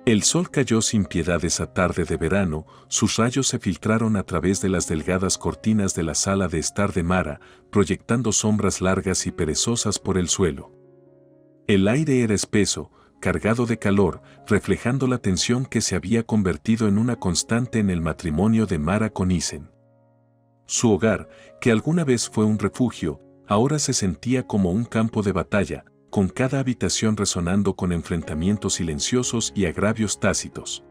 El sol cayó sin piedad esa tarde de verano, sus rayos se filtraron a través de las delgadas cortinas de la sala de estar de Mara, proyectando sombras largas y perezosas por el suelo. El aire era espeso, cargado de calor, reflejando la tensión que se había convertido en una constante en el matrimonio de Mara con Isen. Su hogar, que alguna vez fue un refugio, ahora se sentía como un campo de batalla, con cada habitación resonando con enfrentamientos silenciosos y agravios tácitos.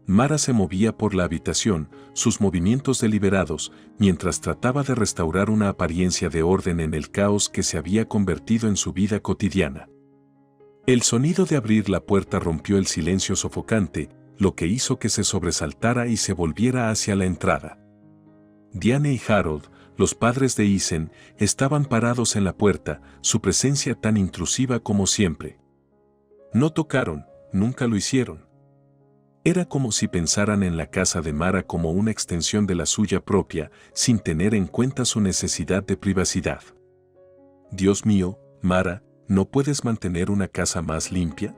Mara se movía por la habitación, sus movimientos deliberados, mientras trataba de restaurar una apariencia de orden en el caos que se había convertido en su vida cotidiana. El sonido de abrir la puerta rompió el silencio sofocante, lo que hizo que se sobresaltara y se volviera hacia la entrada. Diane y Harold, los padres de Isen, estaban parados en la puerta, su presencia tan intrusiva como siempre. No tocaron, nunca lo hicieron. Era como si pensaran en la casa de Mara como una extensión de la suya propia, sin tener en cuenta su necesidad de privacidad. Dios mío, Mara, ¿no puedes mantener una casa más limpia?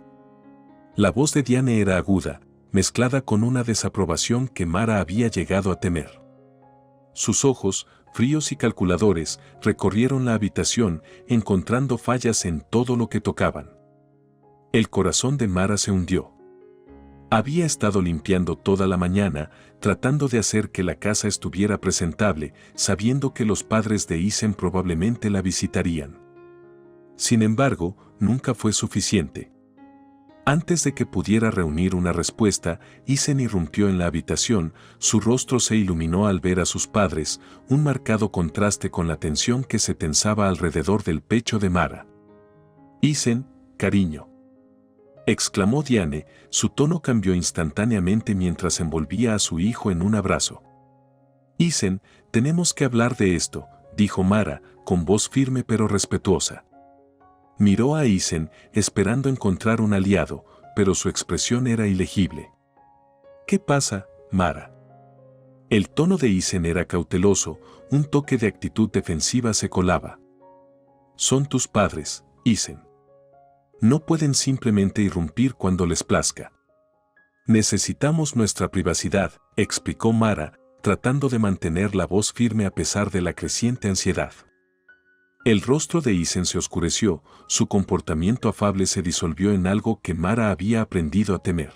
La voz de Diane era aguda, mezclada con una desaprobación que Mara había llegado a temer. Sus ojos, fríos y calculadores, recorrieron la habitación, encontrando fallas en todo lo que tocaban. El corazón de Mara se hundió. Había estado limpiando toda la mañana, tratando de hacer que la casa estuviera presentable, sabiendo que los padres de Isen probablemente la visitarían. Sin embargo, nunca fue suficiente. Antes de que pudiera reunir una respuesta, Isen irrumpió en la habitación, su rostro se iluminó al ver a sus padres, un marcado contraste con la tensión que se tensaba alrededor del pecho de Mara. «Isen, cariño», exclamó Diane, su tono cambió instantáneamente mientras envolvía a su hijo en un abrazo. «Isen, tenemos que hablar de esto», dijo Mara, con voz firme pero respetuosa. Miró a Isen, esperando encontrar un aliado, pero su expresión era ilegible. «¿Qué pasa, Mara?» El tono de Isen era cauteloso, un toque de actitud defensiva se colaba. «Son tus padres, Isen. No pueden simplemente irrumpir cuando les plazca. Necesitamos nuestra privacidad», explicó Mara, tratando de mantener la voz firme a pesar de la creciente ansiedad. El rostro de Isen se oscureció, su comportamiento afable se disolvió en algo que Mara había aprendido a temer.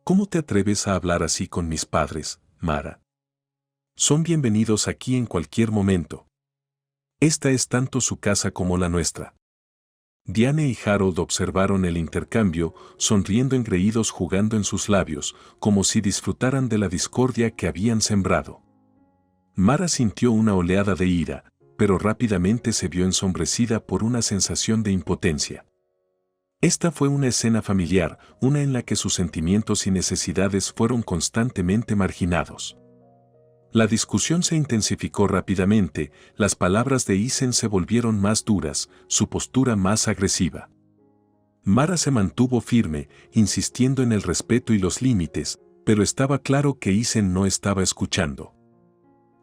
«¿Cómo te atreves a hablar así con mis padres, Mara? Son bienvenidos aquí en cualquier momento. Esta es tanto su casa como la nuestra». Diane y Harold observaron el intercambio, sonriendo engreídos jugando en sus labios, como si disfrutaran de la discordia que habían sembrado. Mara sintió una oleada de ira, pero rápidamente se vio ensombrecida por una sensación de impotencia. Esta fue una escena familiar, una en la que sus sentimientos y necesidades fueron constantemente marginados. La discusión se intensificó rápidamente, las palabras de Isen se volvieron más duras, su postura más agresiva. Mara se mantuvo firme, insistiendo en el respeto y los límites, pero estaba claro que Isen no estaba escuchando.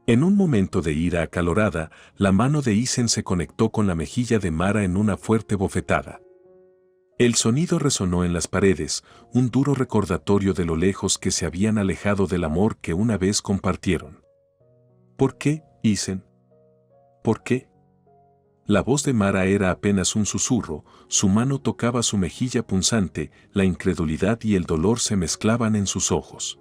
En un momento de ira acalorada, la mano de Isen se conectó con la mejilla de Mara en una fuerte bofetada. El sonido resonó en las paredes, un duro recordatorio de lo lejos que se habían alejado del amor que una vez compartieron. «¿Por qué, Isen? ¿Por qué?» La voz de Mara era apenas un susurro, su mano tocaba su mejilla punzante, la incredulidad y el dolor se mezclaban en sus ojos.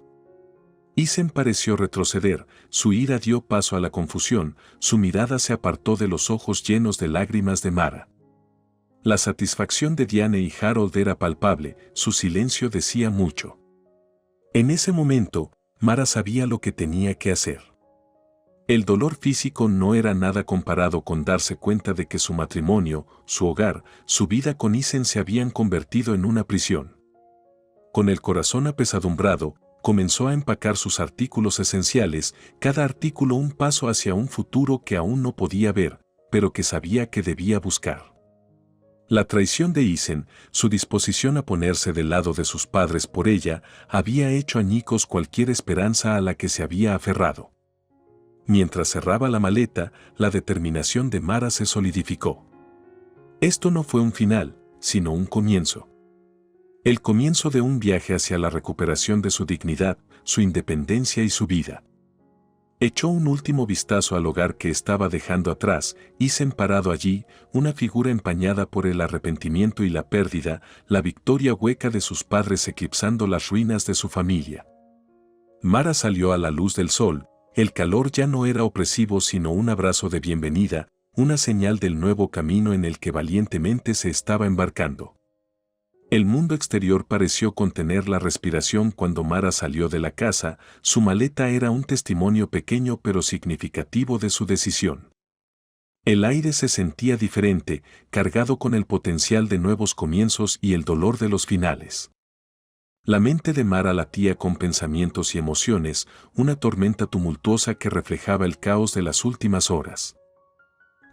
Isen pareció retroceder, su ira dio paso a la confusión, su mirada se apartó de los ojos llenos de lágrimas de Mara. La satisfacción de Diane y Harold era palpable, su silencio decía mucho. En ese momento, Mara sabía lo que tenía que hacer. El dolor físico no era nada comparado con darse cuenta de que su matrimonio, su hogar, su vida con Isen se habían convertido en una prisión. Con el corazón apesadumbrado, comenzó a empacar sus artículos esenciales, cada artículo un paso hacia un futuro que aún no podía ver, pero que sabía que debía buscar. La traición de Isen, su disposición a ponerse del lado de sus padres por ella, había hecho añicos cualquier esperanza a la que se había aferrado. Mientras cerraba la maleta, la determinación de Mara se solidificó. Esto no fue un final, sino un comienzo. El comienzo de un viaje hacia la recuperación de su dignidad, su independencia y su vida. Echó un último vistazo al hogar que estaba dejando atrás, y parado allí, una figura empañada por el arrepentimiento y la pérdida, la victoria hueca de sus padres eclipsando las ruinas de su familia. Mara salió a la luz del sol, el calor ya no era opresivo sino un abrazo de bienvenida, una señal del nuevo camino en el que valientemente se estaba embarcando. El mundo exterior pareció contener la respiración cuando Mara salió de la casa, su maleta era un testimonio pequeño pero significativo de su decisión. El aire se sentía diferente, cargado con el potencial de nuevos comienzos y el dolor de los finales. La mente de Mara latía con pensamientos y emociones, una tormenta tumultuosa que reflejaba el caos de las últimas horas.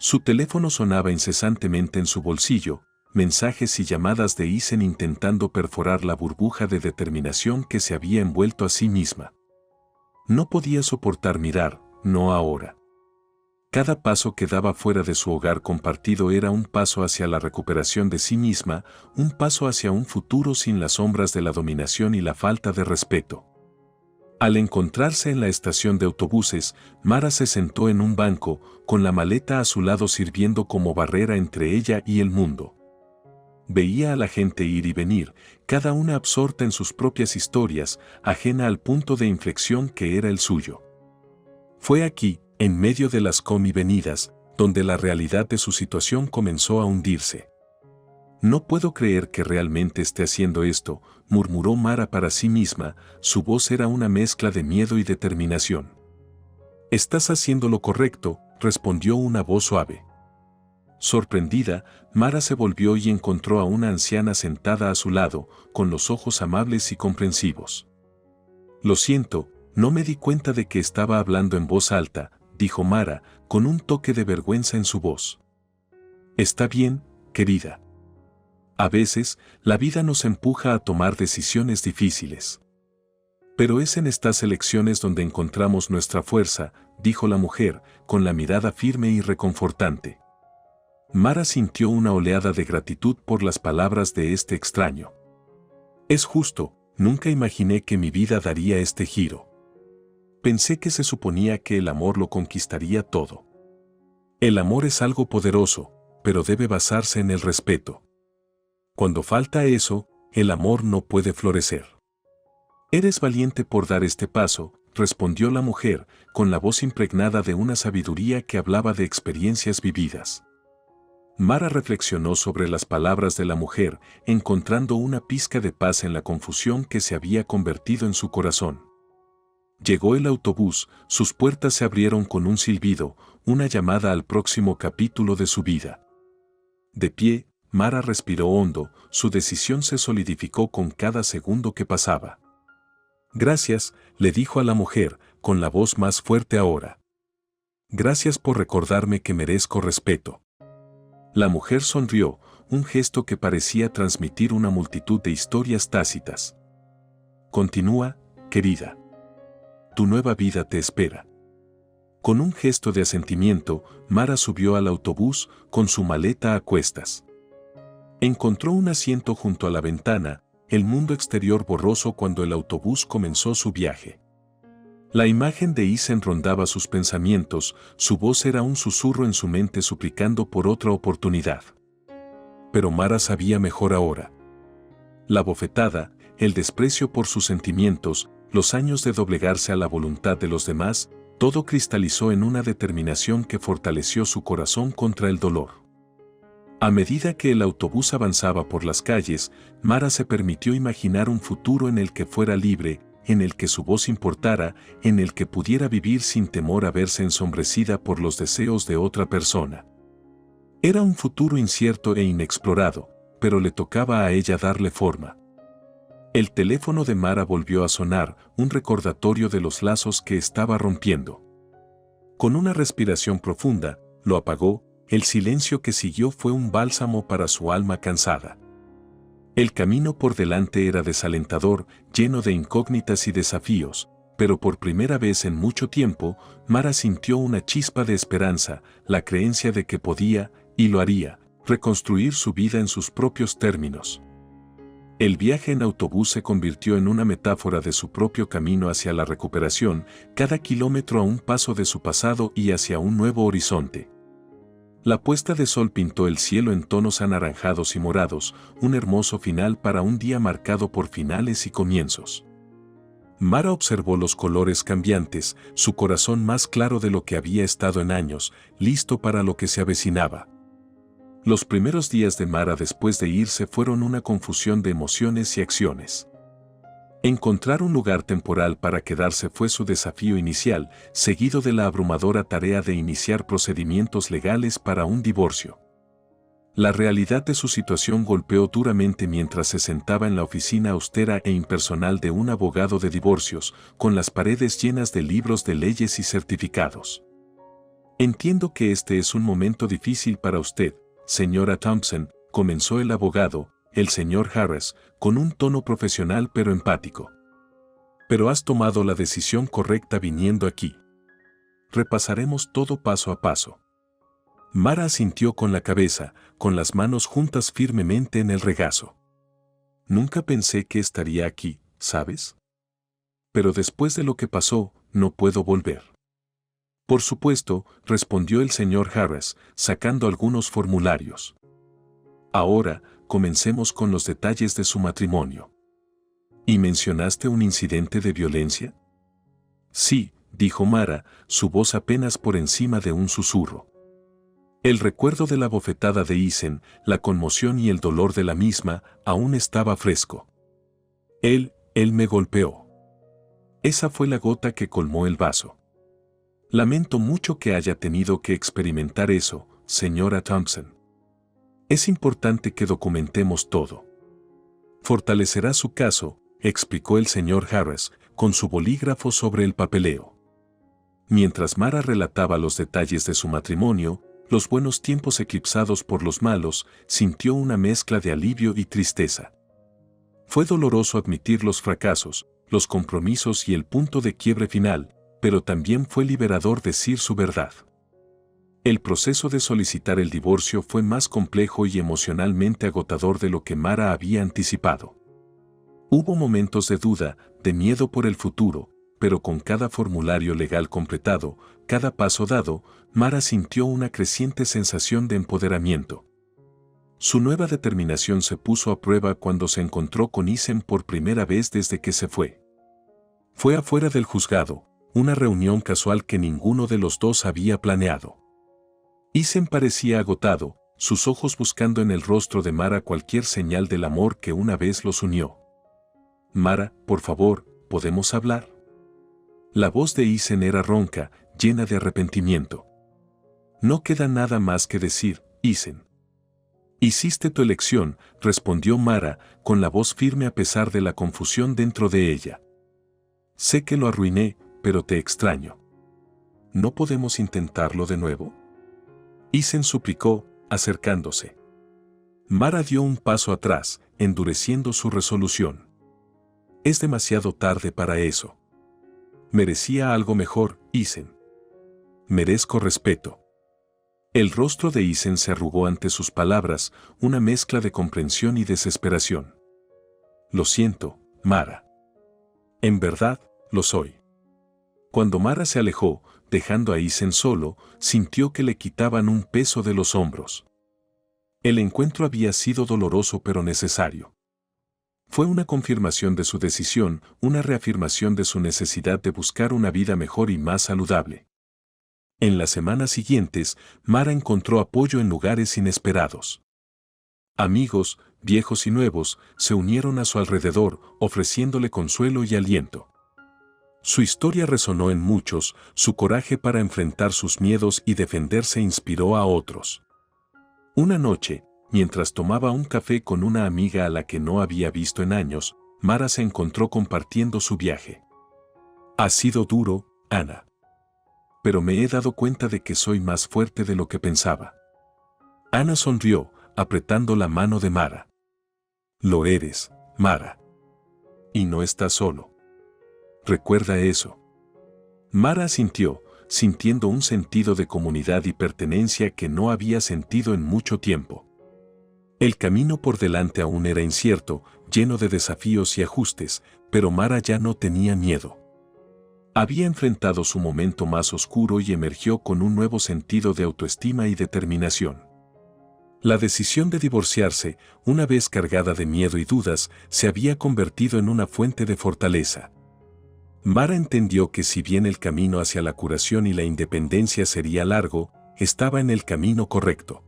Su teléfono sonaba incesantemente en su bolsillo, mensajes y llamadas de Isen intentando perforar la burbuja de determinación que se había envuelto a sí misma. No podía soportar mirar, no ahora. Cada paso que daba fuera de su hogar compartido era un paso hacia la recuperación de sí misma, un paso hacia un futuro sin las sombras de la dominación y la falta de respeto. Al encontrarse en la estación de autobuses, Mara se sentó en un banco, con la maleta a su lado sirviendo como barrera entre ella y el mundo. Veía a la gente ir y venir, cada una absorta en sus propias historias, ajena al punto de inflexión que era el suyo. Fue aquí, en medio de las venidas, donde la realidad de su situación comenzó a hundirse. No puedo creer que realmente esté haciendo esto, murmuró Mara para sí misma, su voz era una mezcla de miedo y determinación. Estás haciendo lo correcto, respondió una voz suave. Sorprendida, Mara se volvió y encontró a una anciana sentada a su lado, con los ojos amables y comprensivos. Lo siento, no me di cuenta de que estaba hablando en voz alta, dijo Mara, con un toque de vergüenza en su voz. Está bien, querida. A veces, la vida nos empuja a tomar decisiones difíciles. Pero es en estas elecciones donde encontramos nuestra fuerza, dijo la mujer, con la mirada firme y reconfortante. Mara sintió una oleada de gratitud por las palabras de este extraño. Es justo, nunca imaginé que mi vida daría este giro. Pensé que se suponía que el amor lo conquistaría todo. El amor es algo poderoso, pero debe basarse en el respeto. Cuando falta eso, el amor no puede florecer. Eres valiente por dar este paso, respondió la mujer, con la voz impregnada de una sabiduría que hablaba de experiencias vividas. Mara reflexionó sobre las palabras de la mujer, encontrando una pizca de paz en la confusión que se había convertido en su corazón. Llegó el autobús, sus puertas se abrieron con un silbido, una llamada al próximo capítulo de su vida. De pie, Mara respiró hondo, su decisión se solidificó con cada segundo que pasaba. Gracias, le dijo a la mujer, con la voz más fuerte ahora. Gracias por recordarme que merezco respeto. La mujer sonrió, un gesto que parecía transmitir una multitud de historias tácitas. Continúa, querida. Tu nueva vida te espera. Con un gesto de asentimiento, Mara subió al autobús, con su maleta a cuestas. Encontró un asiento junto a la ventana, el mundo exterior borroso cuando el autobús comenzó su viaje. La imagen de Isen rondaba sus pensamientos, su voz era un susurro en su mente suplicando por otra oportunidad. Pero Mara sabía mejor ahora. La bofetada, el desprecio por sus sentimientos, los años de doblegarse a la voluntad de los demás, todo cristalizó en una determinación que fortaleció su corazón contra el dolor. A medida que el autobús avanzaba por las calles, Mara se permitió imaginar un futuro en el que fuera libre, en el que su voz importara, en el que pudiera vivir sin temor a verse ensombrecida por los deseos de otra persona. Era un futuro incierto e inexplorado, pero le tocaba a ella darle forma. El teléfono de Mara volvió a sonar, un recordatorio de los lazos que estaba rompiendo. Con una respiración profunda, lo apagó, el silencio que siguió fue un bálsamo para su alma cansada. El camino por delante era desalentador, lleno de incógnitas y desafíos, pero por primera vez en mucho tiempo, Mara sintió una chispa de esperanza, la creencia de que podía, y lo haría, reconstruir su vida en sus propios términos. El viaje en autobús se convirtió en una metáfora de su propio camino hacia la recuperación, cada kilómetro a un paso de su pasado y hacia un nuevo horizonte. La puesta de sol pintó el cielo en tonos anaranjados y morados, un hermoso final para un día marcado por finales y comienzos. Mara observó los colores cambiantes, su corazón más claro de lo que había estado en años, listo para lo que se avecinaba. Los primeros días de Mara después de irse fueron una confusión de emociones y acciones. Encontrar un lugar temporal para quedarse fue su desafío inicial, seguido de la abrumadora tarea de iniciar procedimientos legales para un divorcio. La realidad de su situación golpeó duramente mientras se sentaba en la oficina austera e impersonal de un abogado de divorcios, con las paredes llenas de libros de leyes y certificados. Entiendo que este es un momento difícil para usted, señora Thompson, comenzó el abogado, el señor Harris, con un tono profesional pero empático. Pero has tomado la decisión correcta viniendo aquí. Repasaremos todo paso a paso. Mara asintió con la cabeza, con las manos juntas firmemente en el regazo. Nunca pensé que estaría aquí, ¿sabes? Pero después de lo que pasó, no puedo volver. Por supuesto, respondió el señor Harris, sacando algunos formularios. Ahora, comencemos con los detalles de su matrimonio. ¿Y mencionaste un incidente de violencia? Sí, dijo Mara, su voz apenas por encima de un susurro. El recuerdo de la bofetada de Isen, la conmoción y el dolor de la misma, aún estaba fresco. Él me golpeó. Esa fue la gota que colmó el vaso. Lamento mucho que haya tenido que experimentar eso, señora Thompson. Es importante que documentemos todo. Fortalecerá su caso, explicó el señor Harris, con su bolígrafo sobre el papeleo. Mientras Mara relataba los detalles de su matrimonio, los buenos tiempos eclipsados por los malos, sintió una mezcla de alivio y tristeza. Fue doloroso admitir los fracasos, los compromisos y el punto de quiebre final, pero también fue liberador decir su verdad. El proceso de solicitar el divorcio fue más complejo y emocionalmente agotador de lo que Mara había anticipado. Hubo momentos de duda, de miedo por el futuro, pero con cada formulario legal completado, cada paso dado, Mara sintió una creciente sensación de empoderamiento. Su nueva determinación se puso a prueba cuando se encontró con Isen por primera vez desde que se fue. Fue afuera del juzgado, una reunión casual que ninguno de los dos había planeado. Isen parecía agotado, sus ojos buscando en el rostro de Mara cualquier señal del amor que una vez los unió. Mara, por favor, ¿podemos hablar? La voz de Isen era ronca, llena de arrepentimiento. No queda nada más que decir, Isen. Hiciste tu elección, respondió Mara, con la voz firme a pesar de la confusión dentro de ella. Sé que lo arruiné, pero te extraño. ¿No podemos intentarlo de nuevo? Isen suplicó, acercándose. Mara dio un paso atrás, endureciendo su resolución. Es demasiado tarde para eso. Merecía algo mejor, Isen. Merezco respeto. El rostro de Isen se arrugó ante sus palabras, una mezcla de comprensión y desesperación. Lo siento, Mara. En verdad, lo soy. Cuando Mara se alejó, dejando a Isen solo, sintió que le quitaban un peso de los hombros. El encuentro había sido doloroso pero necesario. Fue una confirmación de su decisión, una reafirmación de su necesidad de buscar una vida mejor y más saludable. En las semanas siguientes, Mara encontró apoyo en lugares inesperados. Amigos, viejos y nuevos, se unieron a su alrededor, ofreciéndole consuelo y aliento. Su historia resonó en muchos, su coraje para enfrentar sus miedos y defenderse inspiró a otros. Una noche, mientras tomaba un café con una amiga a la que no había visto en años, Mara se encontró compartiendo su viaje. Ha sido duro, Ana. Pero me he dado cuenta de que soy más fuerte de lo que pensaba. Ana sonrió, apretando la mano de Mara. Lo eres, Mara. Y no estás solo. Recuerda eso. Mara asintió, sintiendo un sentido de comunidad y pertenencia que no había sentido en mucho tiempo. El camino por delante aún era incierto, lleno de desafíos y ajustes, pero Mara ya no tenía miedo. Había enfrentado su momento más oscuro y emergió con un nuevo sentido de autoestima y determinación. La decisión de divorciarse, una vez cargada de miedo y dudas, se había convertido en una fuente de fortaleza. Mara entendió que si bien el camino hacia la curación y la independencia sería largo, estaba en el camino correcto.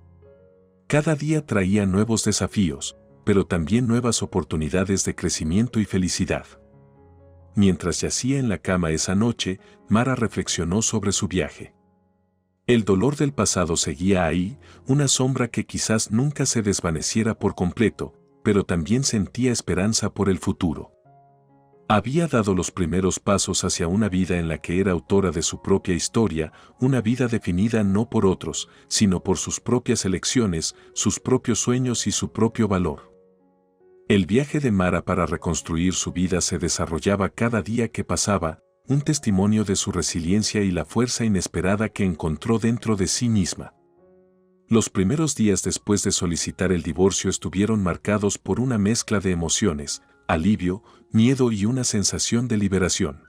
Cada día traía nuevos desafíos, pero también nuevas oportunidades de crecimiento y felicidad. Mientras yacía en la cama esa noche, Mara reflexionó sobre su viaje. El dolor del pasado seguía ahí, una sombra que quizás nunca se desvaneciera por completo, pero también sentía esperanza por el futuro. Había dado los primeros pasos hacia una vida en la que era autora de su propia historia, una vida definida no por otros, sino por sus propias elecciones, sus propios sueños y su propio valor. El viaje de Mara para reconstruir su vida se desarrollaba cada día que pasaba, un testimonio de su resiliencia y la fuerza inesperada que encontró dentro de sí misma. Los primeros días después de solicitar el divorcio estuvieron marcados por una mezcla de emociones, alivio, miedo y una sensación de liberación.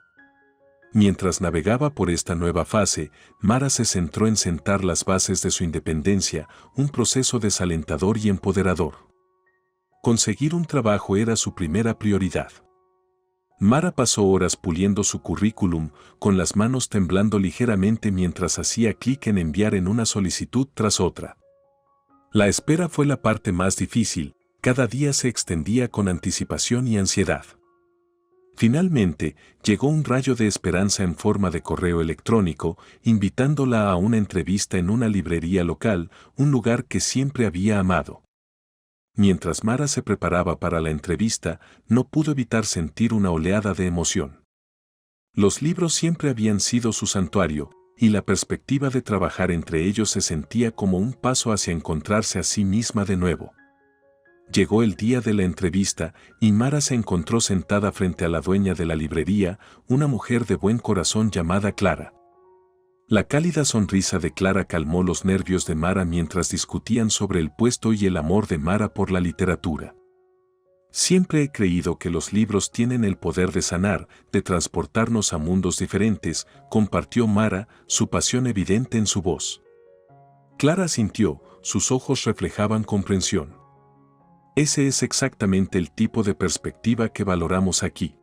Mientras navegaba por esta nueva fase, Mara se centró en sentar las bases de su independencia, un proceso desalentador y empoderador. Conseguir un trabajo era su primera prioridad. Mara pasó horas puliendo su currículum, con las manos temblando ligeramente mientras hacía clic en enviar en una solicitud tras otra. La espera fue la parte más difícil, cada día se extendía con anticipación y ansiedad. Finalmente, llegó un rayo de esperanza en forma de correo electrónico, invitándola a una entrevista en una librería local, un lugar que siempre había amado. Mientras Mara se preparaba para la entrevista, no pudo evitar sentir una oleada de emoción. Los libros siempre habían sido su santuario, y la perspectiva de trabajar entre ellos se sentía como un paso hacia encontrarse a sí misma de nuevo. Llegó el día de la entrevista, y Mara se encontró sentada frente a la dueña de la librería, una mujer de buen corazón llamada Clara. La cálida sonrisa de Clara calmó los nervios de Mara mientras discutían sobre el puesto y el amor de Mara por la literatura. Siempre he creído que los libros tienen el poder de sanar, de transportarnos a mundos diferentes, compartió Mara, su pasión evidente en su voz. Clara asintió, sus ojos reflejaban comprensión. Ese es exactamente el tipo de perspectiva que valoramos aquí.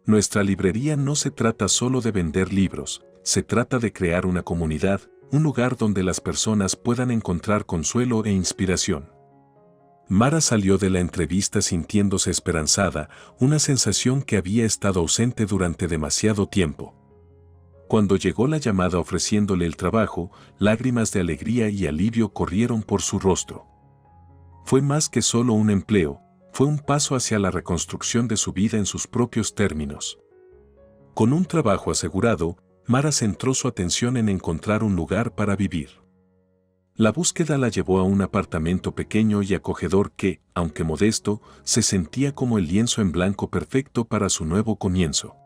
Nuestra librería no se trata solo de vender libros, se trata de crear una comunidad, un lugar donde las personas puedan encontrar consuelo e inspiración. Mara salió de la entrevista sintiéndose esperanzada, una sensación que había estado ausente durante demasiado tiempo. Cuando llegó la llamada ofreciéndole el trabajo, lágrimas de alegría y alivio corrieron por su rostro. Fue más que solo un empleo, fue un paso hacia la reconstrucción de su vida en sus propios términos. Con un trabajo asegurado, Mara centró su atención en encontrar un lugar para vivir. La búsqueda la llevó a un apartamento pequeño y acogedor que, aunque modesto, se sentía como el lienzo en blanco perfecto para su nuevo comienzo.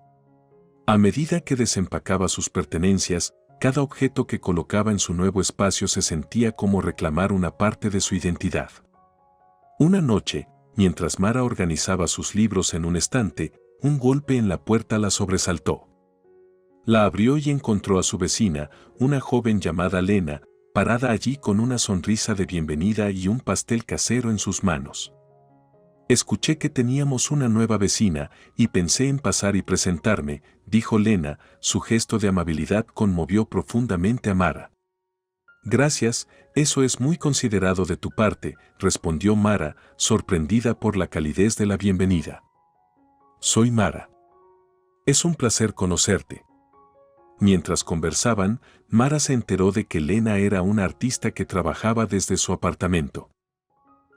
A medida que desempacaba sus pertenencias, cada objeto que colocaba en su nuevo espacio se sentía como reclamar una parte de su identidad. Una noche, mientras Mara organizaba sus libros en un estante, un golpe en la puerta la sobresaltó. La abrió y encontró a su vecina, una joven llamada Lena, parada allí con una sonrisa de bienvenida y un pastel casero en sus manos. Escuché que teníamos una nueva vecina y pensé en pasar y presentarme, dijo Lena, su gesto de amabilidad conmovió profundamente a Mara. Gracias, eso es muy considerado de tu parte, respondió Mara, sorprendida por la calidez de la bienvenida. Soy Mara. Es un placer conocerte. Mientras conversaban, Mara se enteró de que Lena era una artista que trabajaba desde su apartamento.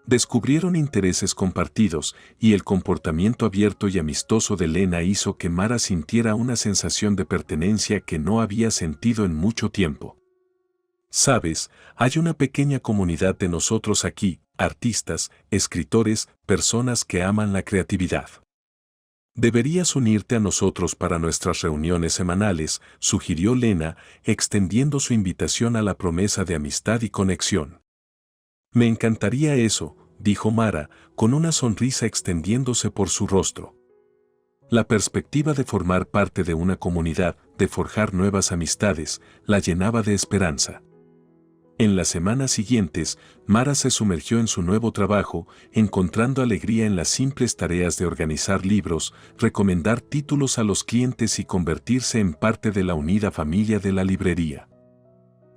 Descubrieron intereses compartidos y el comportamiento abierto y amistoso de Lena hizo que Mara sintiera una sensación de pertenencia que no había sentido en mucho tiempo. Sabes, hay una pequeña comunidad de nosotros aquí, artistas, escritores, personas que aman la creatividad. Deberías unirte a nosotros para nuestras reuniones semanales, sugirió Lena, extendiendo su invitación a la promesa de amistad y conexión. Me encantaría eso, dijo Mara, con una sonrisa extendiéndose por su rostro. La perspectiva de formar parte de una comunidad, de forjar nuevas amistades, la llenaba de esperanza. En las semanas siguientes, Mara se sumergió en su nuevo trabajo, encontrando alegría en las simples tareas de organizar libros, recomendar títulos a los clientes y convertirse en parte de la unida familia de la librería.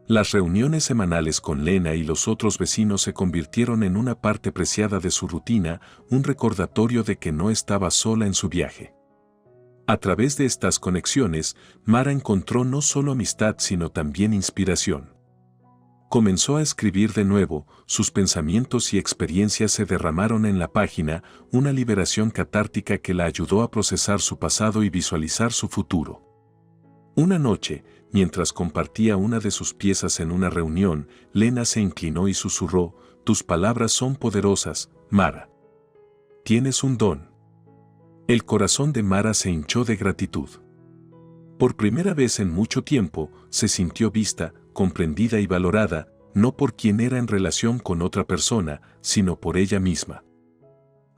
Las reuniones semanales con Lena y los otros vecinos se convirtieron en una parte preciada de su rutina, un recordatorio de que no estaba sola en su viaje. A través de estas conexiones, Mara encontró no solo amistad sino también inspiración. Comenzó a escribir de nuevo, sus pensamientos y experiencias se derramaron en la página, una liberación catártica que la ayudó a procesar su pasado y visualizar su futuro. Una noche, mientras compartía una de sus piezas en una reunión, Lena se inclinó y susurró: «Tus palabras son poderosas, Mara. Tienes un don». El corazón de Mara se hinchó de gratitud. Por primera vez en mucho tiempo, se sintió vista, comprendida y valorada, no por quien era en relación con otra persona, sino por ella misma.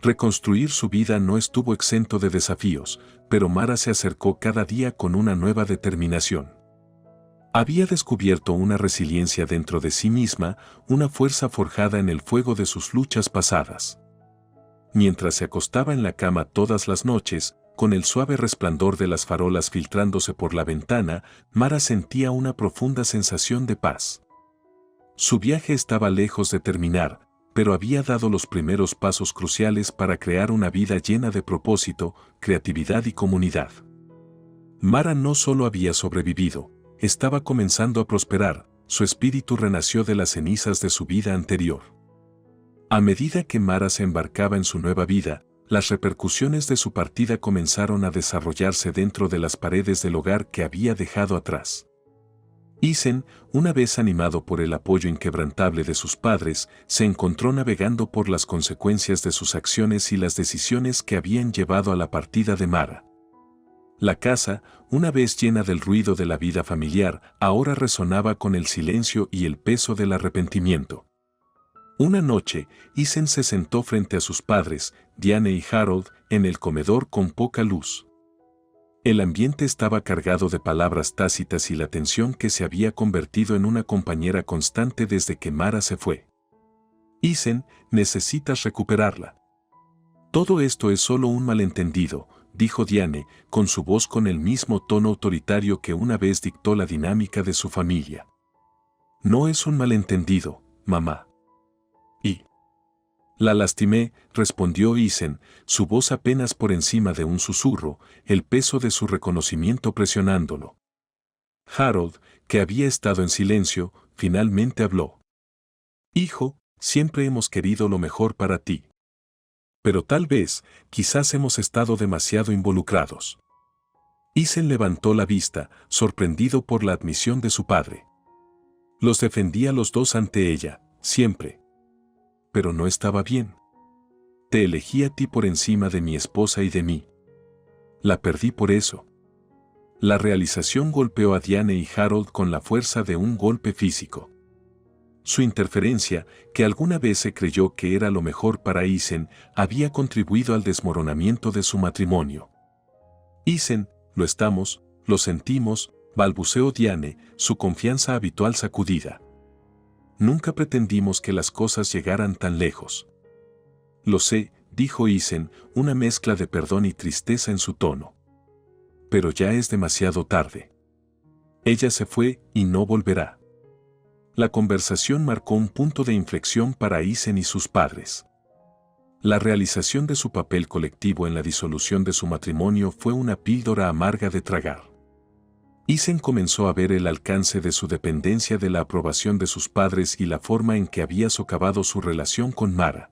Reconstruir su vida no estuvo exento de desafíos, pero Mara se acercó cada día con una nueva determinación. Había descubierto una resiliencia dentro de sí misma, una fuerza forjada en el fuego de sus luchas pasadas. Mientras se acostaba en la cama todas las noches, con el suave resplandor de las farolas filtrándose por la ventana, Mara sentía una profunda sensación de paz. Su viaje estaba lejos de terminar, pero había dado los primeros pasos cruciales para crear una vida llena de propósito, creatividad y comunidad. Mara no solo había sobrevivido, estaba comenzando a prosperar, su espíritu renació de las cenizas de su vida anterior. A medida que Mara se embarcaba en su nueva vida, las repercusiones de su partida comenzaron a desarrollarse dentro de las paredes del hogar que había dejado atrás. Isen, una vez animado por el apoyo inquebrantable de sus padres, se encontró navegando por las consecuencias de sus acciones y las decisiones que habían llevado a la partida de Mara. La casa, una vez llena del ruido de la vida familiar, ahora resonaba con el silencio y el peso del arrepentimiento. Una noche, Isen se sentó frente a sus padres, Diane y Harold, en el comedor con poca luz. El ambiente estaba cargado de palabras tácitas y la tensión que se había convertido en una compañera constante desde que Mara se fue. «Isen, necesitas recuperarla». «Todo esto es solo un malentendido», dijo Diane, con su voz con el mismo tono autoritario que una vez dictó la dinámica de su familia. «No es un malentendido, mamá». «¿Y?» «La lastimé», respondió Isen, su voz apenas por encima de un susurro, el peso de su reconocimiento presionándolo. Harold, que había estado en silencio, finalmente habló. «Hijo, siempre hemos querido lo mejor para ti. Pero tal vez, quizás hemos estado demasiado involucrados». Isen levantó la vista, sorprendido por la admisión de su padre. Los defendía a los dos ante ella, siempre. Pero no estaba bien. Te elegí a ti por encima de mi esposa y de mí. La perdí por eso. La realización golpeó a Diane y Harold con la fuerza de un golpe físico. Su interferencia, que alguna vez se creyó que era lo mejor para Isen, había contribuido al desmoronamiento de su matrimonio. «Isen, lo sentimos», balbuceó Diane, su confianza habitual sacudida. «Nunca pretendimos que las cosas llegaran tan lejos». «Lo sé», dijo Isen, una mezcla de perdón y tristeza en su tono. «Pero ya es demasiado tarde. Ella se fue y no volverá». La conversación marcó un punto de inflexión para Isen y sus padres. La realización de su papel colectivo en la disolución de su matrimonio fue una píldora amarga de tragar. Isen comenzó a ver el alcance de su dependencia de la aprobación de sus padres y la forma en que había socavado su relación con Mara.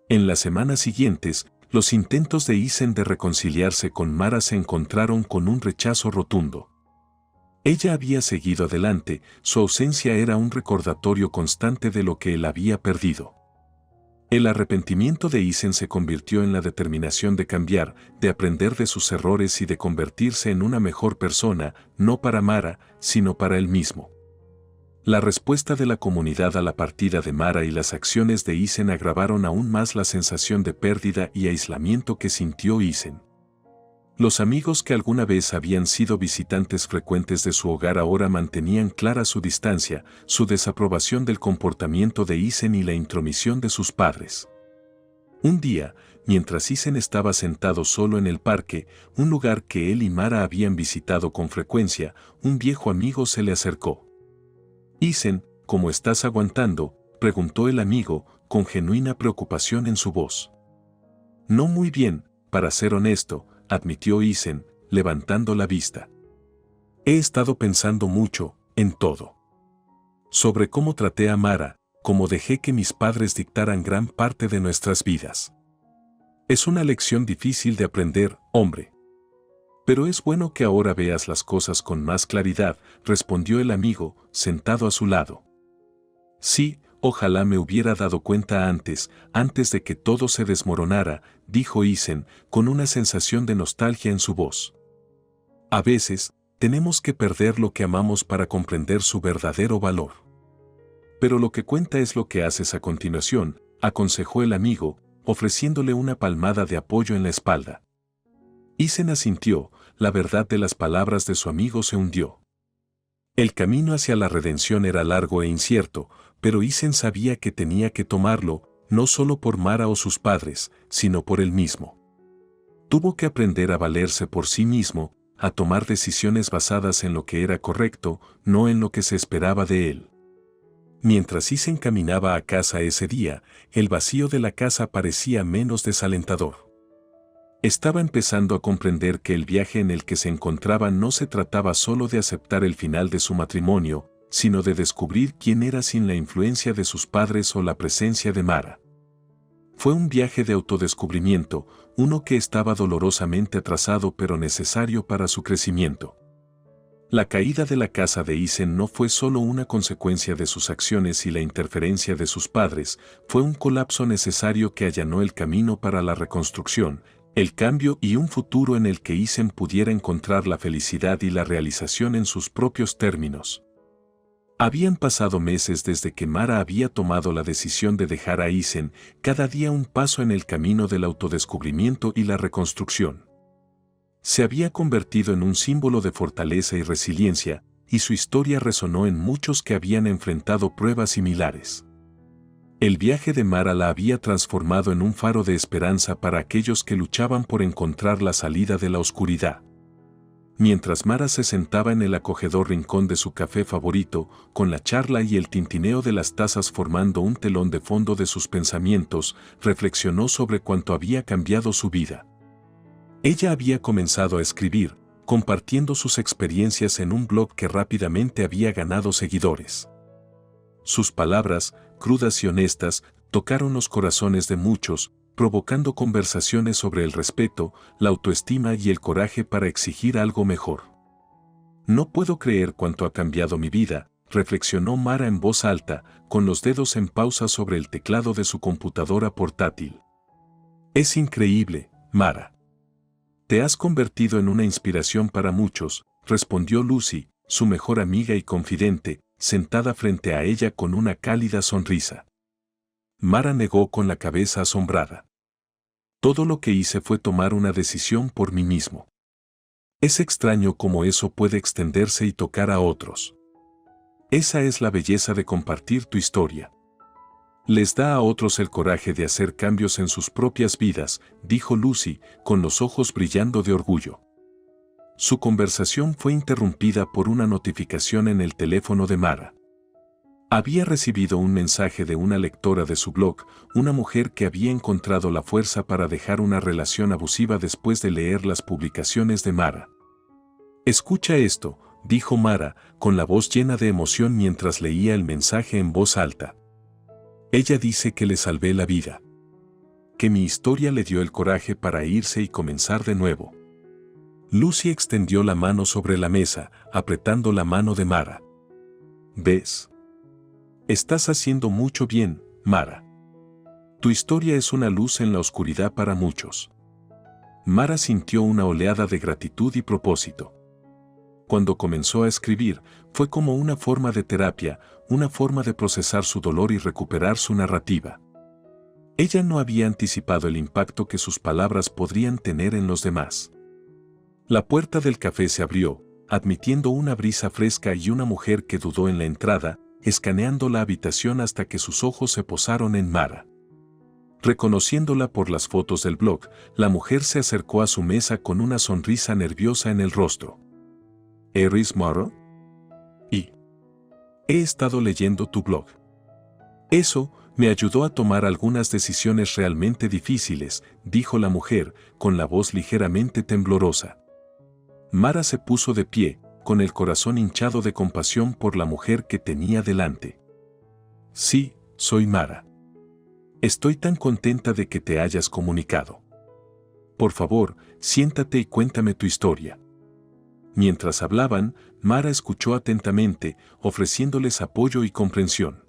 En las semanas siguientes, los intentos de Isen de reconciliarse con Mara se encontraron con un rechazo rotundo. Ella había seguido adelante, su ausencia era un recordatorio constante de lo que él había perdido. El arrepentimiento de Isen se convirtió en la determinación de cambiar, de aprender de sus errores y de convertirse en una mejor persona, no para Mara, sino para él mismo. La respuesta de la comunidad a la partida de Mara y las acciones de Isen agravaron aún más la sensación de pérdida y aislamiento que sintió Isen. Los amigos que alguna vez habían sido visitantes frecuentes de su hogar ahora mantenían clara su distancia, su desaprobación del comportamiento de Isen y la intromisión de sus padres. Un día, mientras Isen estaba sentado solo en el parque, un lugar que él y Mara habían visitado con frecuencia, un viejo amigo se le acercó. «Isen, ¿cómo estás aguantando?», preguntó el amigo, con genuina preocupación en su voz. «No muy bien, para ser honesto», admitió Isen, levantando la vista. «He estado pensando mucho, en todo. Sobre cómo traté a Mara, cómo dejé que mis padres dictaran gran parte de nuestras vidas. Es una lección difícil de aprender, hombre. Pero es bueno que ahora veas las cosas con más claridad», respondió el amigo, sentado a su lado. «Sí, ojalá me hubiera dado cuenta antes de que todo se desmoronara», dijo Isen, con una sensación de nostalgia en su voz. «A veces, tenemos que perder lo que amamos para comprender su verdadero valor. Pero lo que cuenta es lo que haces a continuación», aconsejó el amigo, ofreciéndole una palmada de apoyo en la espalda. Isen asintió, la verdad de las palabras de su amigo se hundió. El camino hacia la redención era largo e incierto, pero Isen sabía que tenía que tomarlo, no solo por Mara o sus padres, sino por él mismo. Tuvo que aprender a valerse por sí mismo, a tomar decisiones basadas en lo que era correcto, no en lo que se esperaba de él. Mientras Isen caminaba a casa ese día, el vacío de la casa parecía menos desalentador. Estaba empezando a comprender que el viaje en el que se encontraba no se trataba solo de aceptar el final de su matrimonio, sino de descubrir quién era sin la influencia de sus padres o la presencia de Mara. Fue un viaje de autodescubrimiento, uno que estaba dolorosamente atrasado pero necesario para su crecimiento. La caída de la casa de Isen no fue solo una consecuencia de sus acciones y la interferencia de sus padres, fue un colapso necesario que allanó el camino para la reconstrucción, el cambio y un futuro en el que Isen pudiera encontrar la felicidad y la realización en sus propios términos. Habían pasado meses desde que Mara había tomado la decisión de dejar a Isen, cada día un paso en el camino del autodescubrimiento y la reconstrucción. Se había convertido en un símbolo de fortaleza y resiliencia, y su historia resonó en muchos que habían enfrentado pruebas similares. El viaje de Mara la había transformado en un faro de esperanza para aquellos que luchaban por encontrar la salida de la oscuridad. Mientras Mara se sentaba en el acogedor rincón de su café favorito, con la charla y el tintineo de las tazas formando un telón de fondo de sus pensamientos, reflexionó sobre cuánto había cambiado su vida. Ella había comenzado a escribir, compartiendo sus experiencias en un blog que rápidamente había ganado seguidores. Sus palabras, crudas y honestas, tocaron los corazones de muchos, provocando conversaciones sobre el respeto, la autoestima y el coraje para exigir algo mejor. «No puedo creer cuánto ha cambiado mi vida», reflexionó Mara en voz alta, con los dedos en pausa sobre el teclado de su computadora portátil. «Es increíble, Mara. Te has convertido en una inspiración para muchos», respondió Lucy, su mejor amiga y confidente, sentada frente a ella con una cálida sonrisa. Mara negó con la cabeza asombrada. «Todo lo que hice fue tomar una decisión por mí mismo. Es extraño cómo eso puede extenderse y tocar a otros. Esa es la belleza de compartir tu historia. Les da a otros el coraje de hacer cambios en sus propias vidas», dijo Lucy, con los ojos brillando de orgullo. Su conversación fue interrumpida por una notificación en el teléfono de Mara. Había recibido un mensaje de una lectora de su blog, una mujer que había encontrado la fuerza para dejar una relación abusiva después de leer las publicaciones de Mara. «Escucha esto», dijo Mara, con la voz llena de emoción mientras leía el mensaje en voz alta. «Ella dice que le salvé la vida. Que mi historia le dio el coraje para irse y comenzar de nuevo». Lucy extendió la mano sobre la mesa, apretando la mano de Mara. «¿Ves? Estás haciendo mucho bien, Mara. Tu historia es una luz en la oscuridad para muchos». Mara sintió una oleada de gratitud y propósito. Cuando comenzó a escribir, fue como una forma de terapia, una forma de procesar su dolor y recuperar su narrativa. Ella no había anticipado el impacto que sus palabras podrían tener en los demás. La puerta del café se abrió, admitiendo una brisa fresca y una mujer que dudó en la entrada, escaneando la habitación hasta que sus ojos se posaron en Mara. Reconociéndola por las fotos del blog, la mujer se acercó a su mesa con una sonrisa nerviosa en el rostro. ¿Eres Mara? Y he estado leyendo tu blog. Eso me ayudó a tomar algunas decisiones realmente difíciles, dijo la mujer, con la voz ligeramente temblorosa. Mara se puso de pie, con el corazón hinchado de compasión por la mujer que tenía delante. Sí, soy Mara. Estoy tan contenta de que te hayas comunicado. Por favor, siéntate y cuéntame tu historia. Mientras hablaban, Mara escuchó atentamente, ofreciéndoles apoyo y comprensión.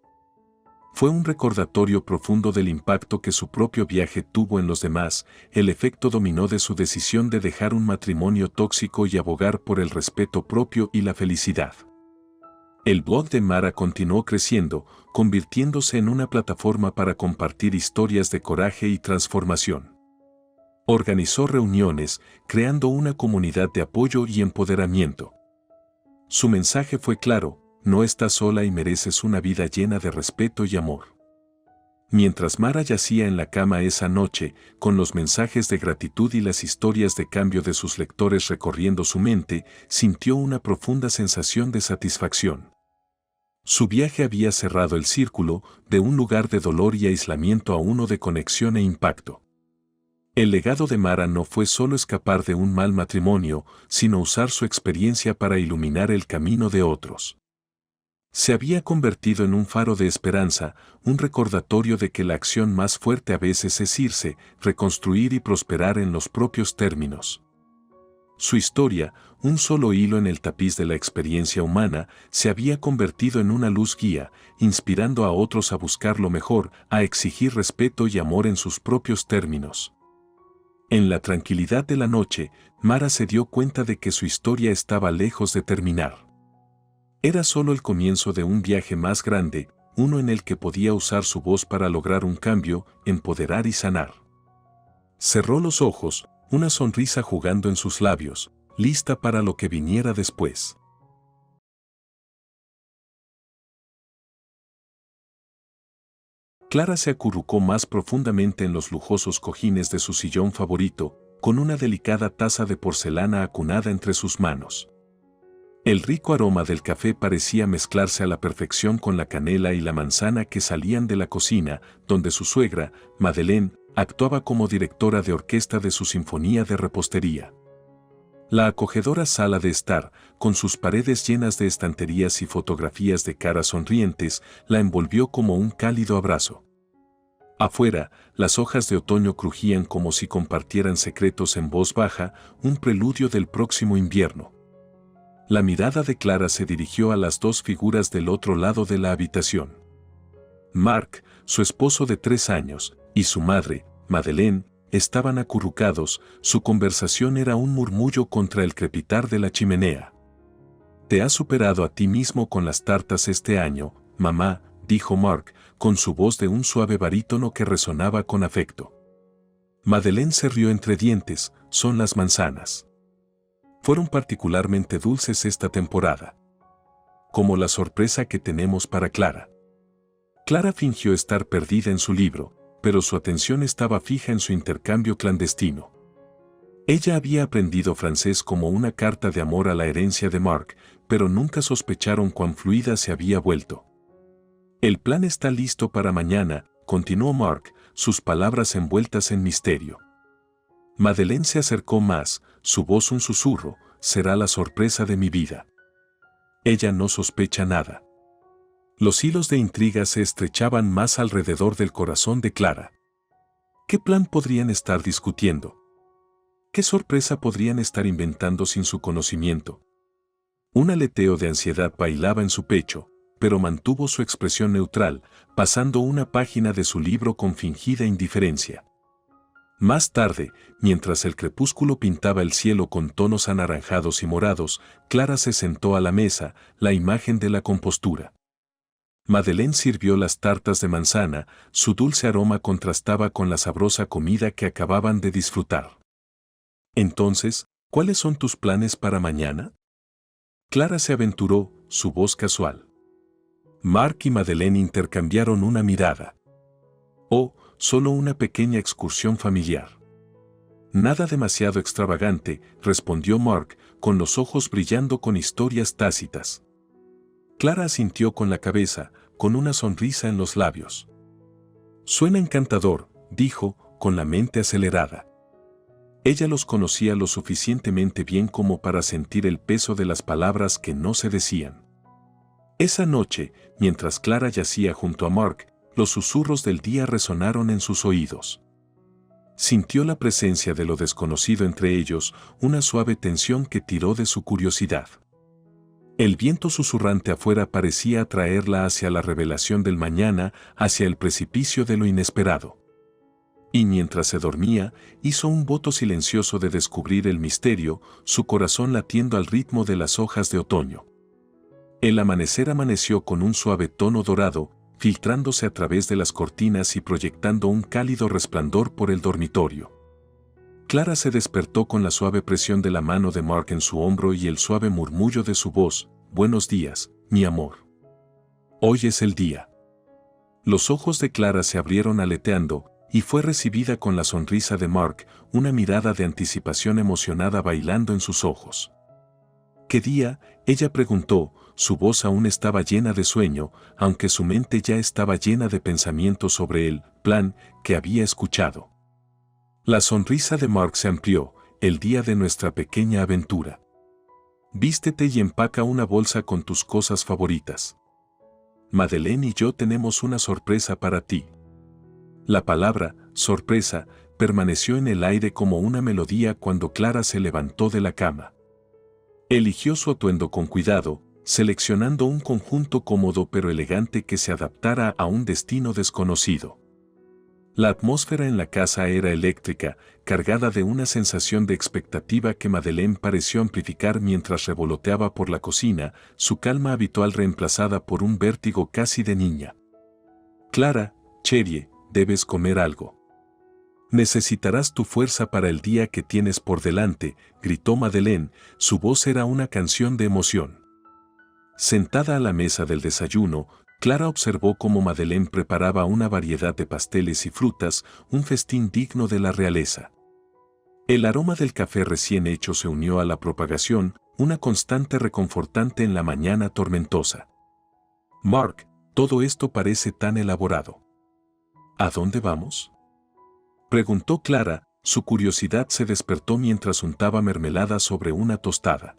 Fue un recordatorio profundo del impacto que su propio viaje tuvo en los demás, el efecto dominó de su decisión de dejar un matrimonio tóxico y abogar por el respeto propio y la felicidad. El blog de Mara continuó creciendo, convirtiéndose en una plataforma para compartir historias de coraje y transformación. Organizó reuniones, creando una comunidad de apoyo y empoderamiento. Su mensaje fue claro: no estás sola y mereces una vida llena de respeto y amor. Mientras Mara yacía en la cama esa noche, con los mensajes de gratitud y las historias de cambio de sus lectores recorriendo su mente, sintió una profunda sensación de satisfacción. Su viaje había cerrado el círculo, de un lugar de dolor y aislamiento a uno de conexión e impacto. El legado de Mara no fue solo escapar de un mal matrimonio, sino usar su experiencia para iluminar el camino de otros. Se había convertido en un faro de esperanza, un recordatorio de que la acción más fuerte a veces es irse, reconstruir y prosperar en los propios términos. Su historia, un solo hilo en el tapiz de la experiencia humana, se había convertido en una luz guía, inspirando a otros a buscar lo mejor, a exigir respeto y amor en sus propios términos. En la tranquilidad de la noche, Mara se dio cuenta de que su historia estaba lejos de terminar. Era solo el comienzo de un viaje más grande, uno en el que podía usar su voz para lograr un cambio, empoderar y sanar. Cerró los ojos, una sonrisa jugando en sus labios, lista para lo que viniera después. Clara se acurrucó más profundamente en los lujosos cojines de su sillón favorito, con una delicada taza de porcelana acunada entre sus manos. El rico aroma del café parecía mezclarse a la perfección con la canela y la manzana que salían de la cocina, donde su suegra, Madeleine, actuaba como directora de orquesta de su sinfonía de repostería. La acogedora sala de estar, con sus paredes llenas de estanterías y fotografías de caras sonrientes, la envolvió como un cálido abrazo. Afuera, las hojas de otoño crujían como si compartieran secretos en voz baja, un preludio del próximo invierno. La mirada de Clara se dirigió a las dos figuras del otro lado de la habitación. Mark, su esposo de 3 años, y su madre, Madeleine, estaban acurrucados, su conversación era un murmullo contra el crepitar de la chimenea. «Te has superado a ti mismo con las tartas este año, mamá», dijo Mark, con su voz de un suave barítono que resonaba con afecto. Madeleine se rió entre dientes: «Son las manzanas. Fueron particularmente dulces esta temporada. Como la sorpresa que tenemos para Clara». Clara fingió estar perdida en su libro, pero su atención estaba fija en su intercambio clandestino. Ella había aprendido francés como una carta de amor a la herencia de Mark, pero nunca sospecharon cuán fluida se había vuelto. «El plan está listo para mañana», continuó Mark, sus palabras envueltas en misterio. Madeleine se acercó más, su voz un susurro: «Será la sorpresa de mi vida». Ella no sospecha nada. Los hilos de intriga se estrechaban más alrededor del corazón de Clara. ¿Qué plan podrían estar discutiendo? ¿Qué sorpresa podrían estar inventando sin su conocimiento? Un aleteo de ansiedad bailaba en su pecho, pero mantuvo su expresión neutral, pasando una página de su libro con fingida indiferencia. Más tarde, mientras el crepúsculo pintaba el cielo con tonos anaranjados y morados, Clara se sentó a la mesa, la imagen de la compostura. Madeleine sirvió las tartas de manzana, su dulce aroma contrastaba con la sabrosa comida que acababan de disfrutar. Entonces, ¿cuáles son tus planes para mañana? Clara se aventuró, su voz casual. Mark y Madeleine intercambiaron una mirada. Oh, solo una pequeña excursión familiar. Nada demasiado extravagante, respondió Mark, con los ojos brillando con historias tácitas. Clara asintió con la cabeza, con una sonrisa en los labios. Suena encantador, dijo, con la mente acelerada. Ella los conocía lo suficientemente bien como para sentir el peso de las palabras que no se decían. Esa noche, mientras Clara yacía junto a Mark, los susurros del día resonaron en sus oídos. Sintió la presencia de lo desconocido entre ellos, una suave tensión que tiró de su curiosidad. El viento susurrante afuera parecía atraerla hacia la revelación del mañana, hacia el precipicio de lo inesperado. Y mientras se dormía, hizo un voto silencioso de descubrir el misterio, su corazón latiendo al ritmo de las hojas de otoño. El amanecer amaneció con un suave tono dorado, filtrándose a través de las cortinas y proyectando un cálido resplandor por el dormitorio. Clara se despertó con la suave presión de la mano de Mark en su hombro y el suave murmullo de su voz: «Buenos días, mi amor. Hoy es el día». Los ojos de Clara se abrieron aleteando, y fue recibida con la sonrisa de Mark, una mirada de anticipación emocionada bailando en sus ojos. ¿Qué día?, ella preguntó, su voz aún estaba llena de sueño, aunque su mente ya estaba llena de pensamientos sobre el plan que había escuchado. La sonrisa de Mark se amplió: el día de nuestra pequeña aventura. Vístete y empaca una bolsa con tus cosas favoritas. Madeleine y yo tenemos una sorpresa para ti. La palabra sorpresa permaneció en el aire como una melodía cuando Clara se levantó de la cama. Eligió su atuendo con cuidado, seleccionando un conjunto cómodo pero elegante que se adaptara a un destino desconocido. La atmósfera en la casa era eléctrica, cargada de una sensación de expectativa que Madeleine pareció amplificar mientras revoloteaba por la cocina, su calma habitual reemplazada por un vértigo casi de niña. «Clara, Cherie, debes comer algo. Necesitarás tu fuerza para el día que tienes por delante», gritó Madeleine, su voz era una canción de emoción. Sentada a la mesa del desayuno, Clara observó cómo Madeleine preparaba una variedad de pasteles y frutas, un festín digno de la realeza. El aroma del café recién hecho se unió a la propagación, una constante reconfortante en la mañana tormentosa. «Mark, todo esto parece tan elaborado. ¿A dónde vamos?», preguntó Clara, su curiosidad se despertó mientras untaba mermelada sobre una tostada.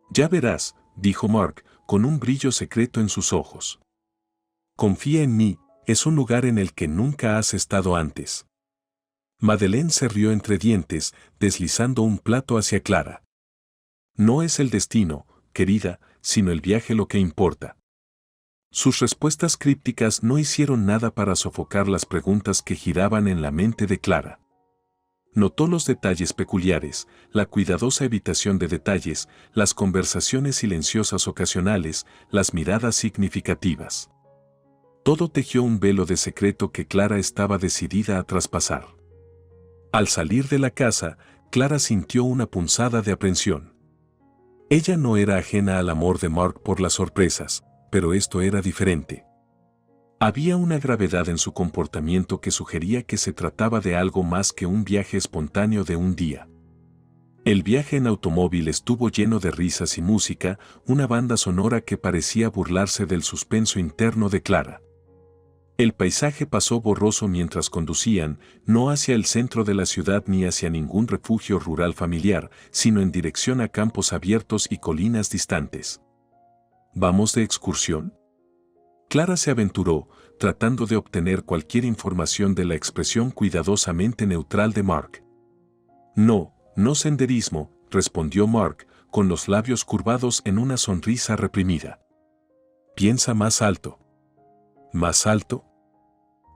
«Ya verás», dijo Mark, con un brillo secreto en sus ojos. «Confía en mí, es un lugar en el que nunca has estado antes». Madeleine se rió entre dientes, deslizando un plato hacia Clara. «No es el destino, querida, sino el viaje lo que importa». Sus respuestas crípticas no hicieron nada para sofocar las preguntas que giraban en la mente de Clara. Notó los detalles peculiares, la cuidadosa evitación de detalles, las conversaciones silenciosas ocasionales, las miradas significativas. Todo tejió un velo de secreto que Clara estaba decidida a traspasar. Al salir de la casa, Clara sintió una punzada de aprensión. Ella no era ajena al amor de Mark por las sorpresas, pero esto era diferente. Había una gravedad en su comportamiento que sugería que se trataba de algo más que un viaje espontáneo de un día. El viaje en automóvil estuvo lleno de risas y música, una banda sonora que parecía burlarse del suspenso interno de Clara. El paisaje pasó borroso mientras conducían, no hacia el centro de la ciudad ni hacia ningún refugio rural familiar, sino en dirección a campos abiertos y colinas distantes. ¿Vamos de excursión?, Clara se aventuró, tratando de obtener cualquier información de la expresión cuidadosamente neutral de Mark. «No, no senderismo», respondió Mark, con los labios curvados en una sonrisa reprimida. «Piensa más alto». «¿Más alto?».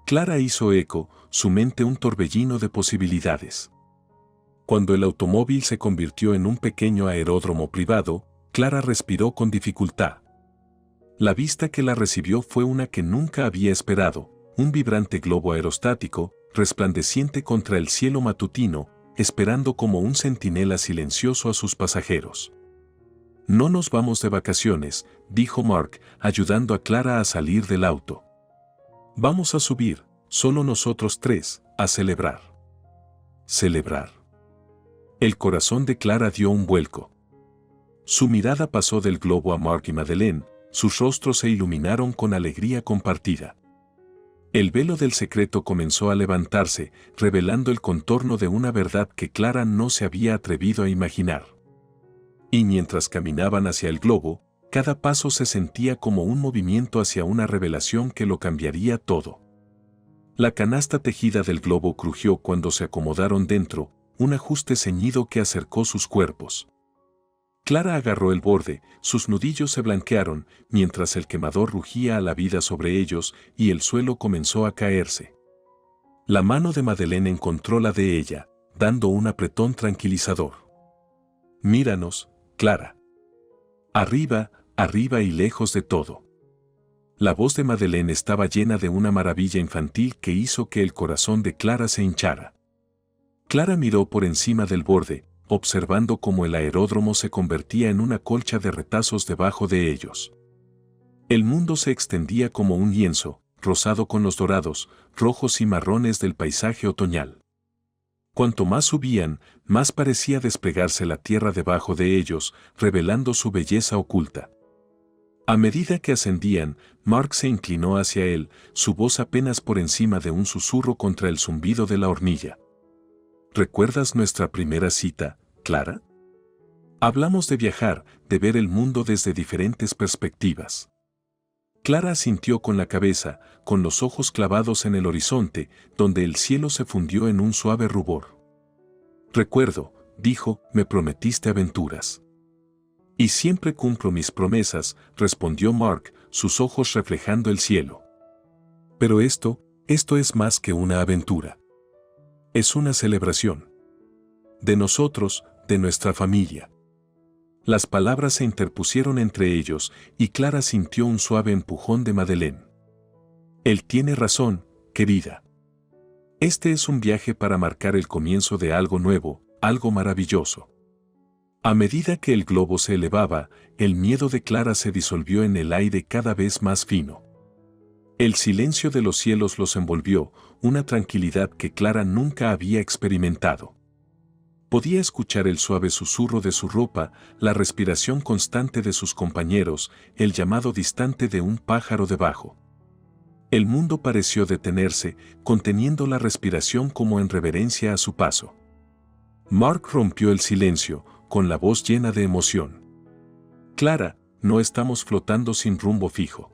Clara hizo eco, su mente un torbellino de posibilidades. Cuando el automóvil se convirtió en un pequeño aeródromo privado, Clara respiró con dificultad. La vista que la recibió fue una que nunca había esperado, un vibrante globo aerostático, resplandeciente contra el cielo matutino, esperando como un centinela silencioso a sus pasajeros. No nos vamos de vacaciones, dijo Mark, ayudando a Clara a salir del auto. Vamos a subir, solo nosotros tres, a celebrar. Celebrar. El corazón de Clara dio un vuelco. Su mirada pasó del globo a Mark y Madeleine, sus rostros se iluminaron con alegría compartida. El velo del secreto comenzó a levantarse, revelando el contorno de una verdad que Clara no se había atrevido a imaginar. Y mientras caminaban hacia el globo, cada paso se sentía como un movimiento hacia una revelación que lo cambiaría todo. La canasta tejida del globo crujió cuando se acomodaron dentro, un ajuste ceñido que acercó sus cuerpos. Clara agarró el borde, sus nudillos se blanquearon, mientras el quemador rugía a la vida sobre ellos y el suelo comenzó a caerse. La mano de Madeleine encontró la de ella, dando un apretón tranquilizador. Míranos, Clara. Arriba, arriba y lejos de todo. La voz de Madeleine estaba llena de una maravilla infantil que hizo que el corazón de Clara se hinchara. Clara miró por encima del borde, observando cómo el aeródromo se convertía en una colcha de retazos debajo de ellos. El mundo se extendía como un lienzo, rosado con los dorados, rojos y marrones del paisaje otoñal. Cuanto más subían, más parecía desplegarse la tierra debajo de ellos, revelando su belleza oculta. A medida que ascendían, Mark se inclinó hacia él, su voz apenas por encima de un susurro contra el zumbido de la hornilla. ¿Recuerdas nuestra primera cita, Clara? Hablamos de viajar, de ver el mundo desde diferentes perspectivas. Clara asintió con la cabeza, con los ojos clavados en el horizonte, donde el cielo se fundió en un suave rubor. Recuerdo, dijo, me prometiste aventuras. Y siempre cumplo mis promesas, respondió Mark, sus ojos reflejando el cielo. Pero esto es más que una aventura. Es una celebración. De nosotros, de nuestra familia. Las palabras se interpusieron entre ellos y Clara sintió un suave empujón de Madeleine. Él tiene razón, querida. Este es un viaje para marcar el comienzo de algo nuevo, algo maravilloso. A medida que el globo se elevaba, el miedo de Clara se disolvió en el aire cada vez más fino. El silencio de los cielos los envolvió, una tranquilidad que Clara nunca había experimentado. Podía escuchar el suave susurro de su ropa, la respiración constante de sus compañeros, el llamado distante de un pájaro debajo. El mundo pareció detenerse, conteniendo la respiración como en reverencia a su paso. Mark rompió el silencio, con la voz llena de emoción. Clara, no estamos flotando sin rumbo fijo.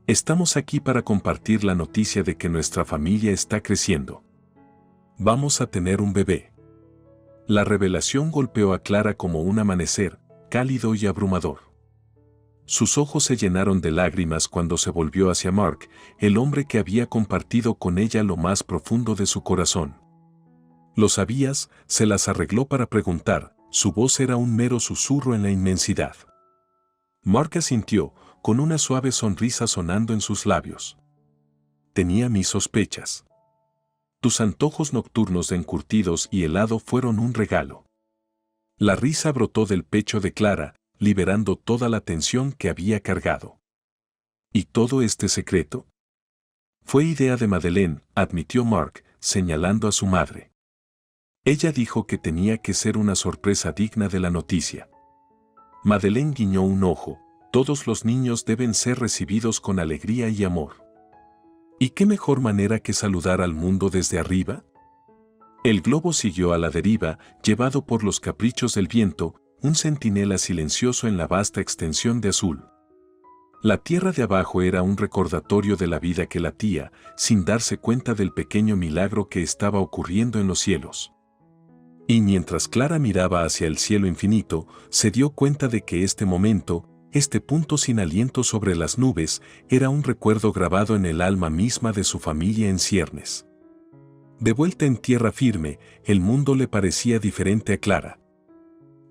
Estamos aquí para compartir la noticia de que nuestra familia está creciendo. Vamos a tener un bebé. La revelación golpeó a Clara como un amanecer, cálido y abrumador. Sus ojos se llenaron de lágrimas cuando se volvió hacia Mark, el hombre que había compartido con ella lo más profundo de su corazón. ¿Lo sabías? Se las arregló para preguntar, su voz era un mero susurro en la inmensidad. Mark asintió, con una suave sonrisa sonando en sus labios. Tenía mis sospechas. Tus antojos nocturnos de encurtidos y helado fueron un regalo. La risa brotó del pecho de Clara, liberando toda la tensión que había cargado. ¿Y todo este secreto? Fue idea de Madeleine, admitió Mark, señalando a su madre. Ella dijo que tenía que ser una sorpresa digna de la noticia. Madeleine guiñó un ojo, todos los niños deben ser recibidos con alegría y amor. ¿Y qué mejor manera que saludar al mundo desde arriba? El globo siguió a la deriva, llevado por los caprichos del viento, un centinela silencioso en la vasta extensión de azul. La tierra de abajo era un recordatorio de la vida que latía, sin darse cuenta del pequeño milagro que estaba ocurriendo en los cielos. Y mientras Clara miraba hacia el cielo infinito, se dio cuenta de que este momento, este punto sin aliento sobre las nubes, era un recuerdo grabado en el alma misma de su familia en ciernes. De vuelta en tierra firme, el mundo le parecía diferente a Clara.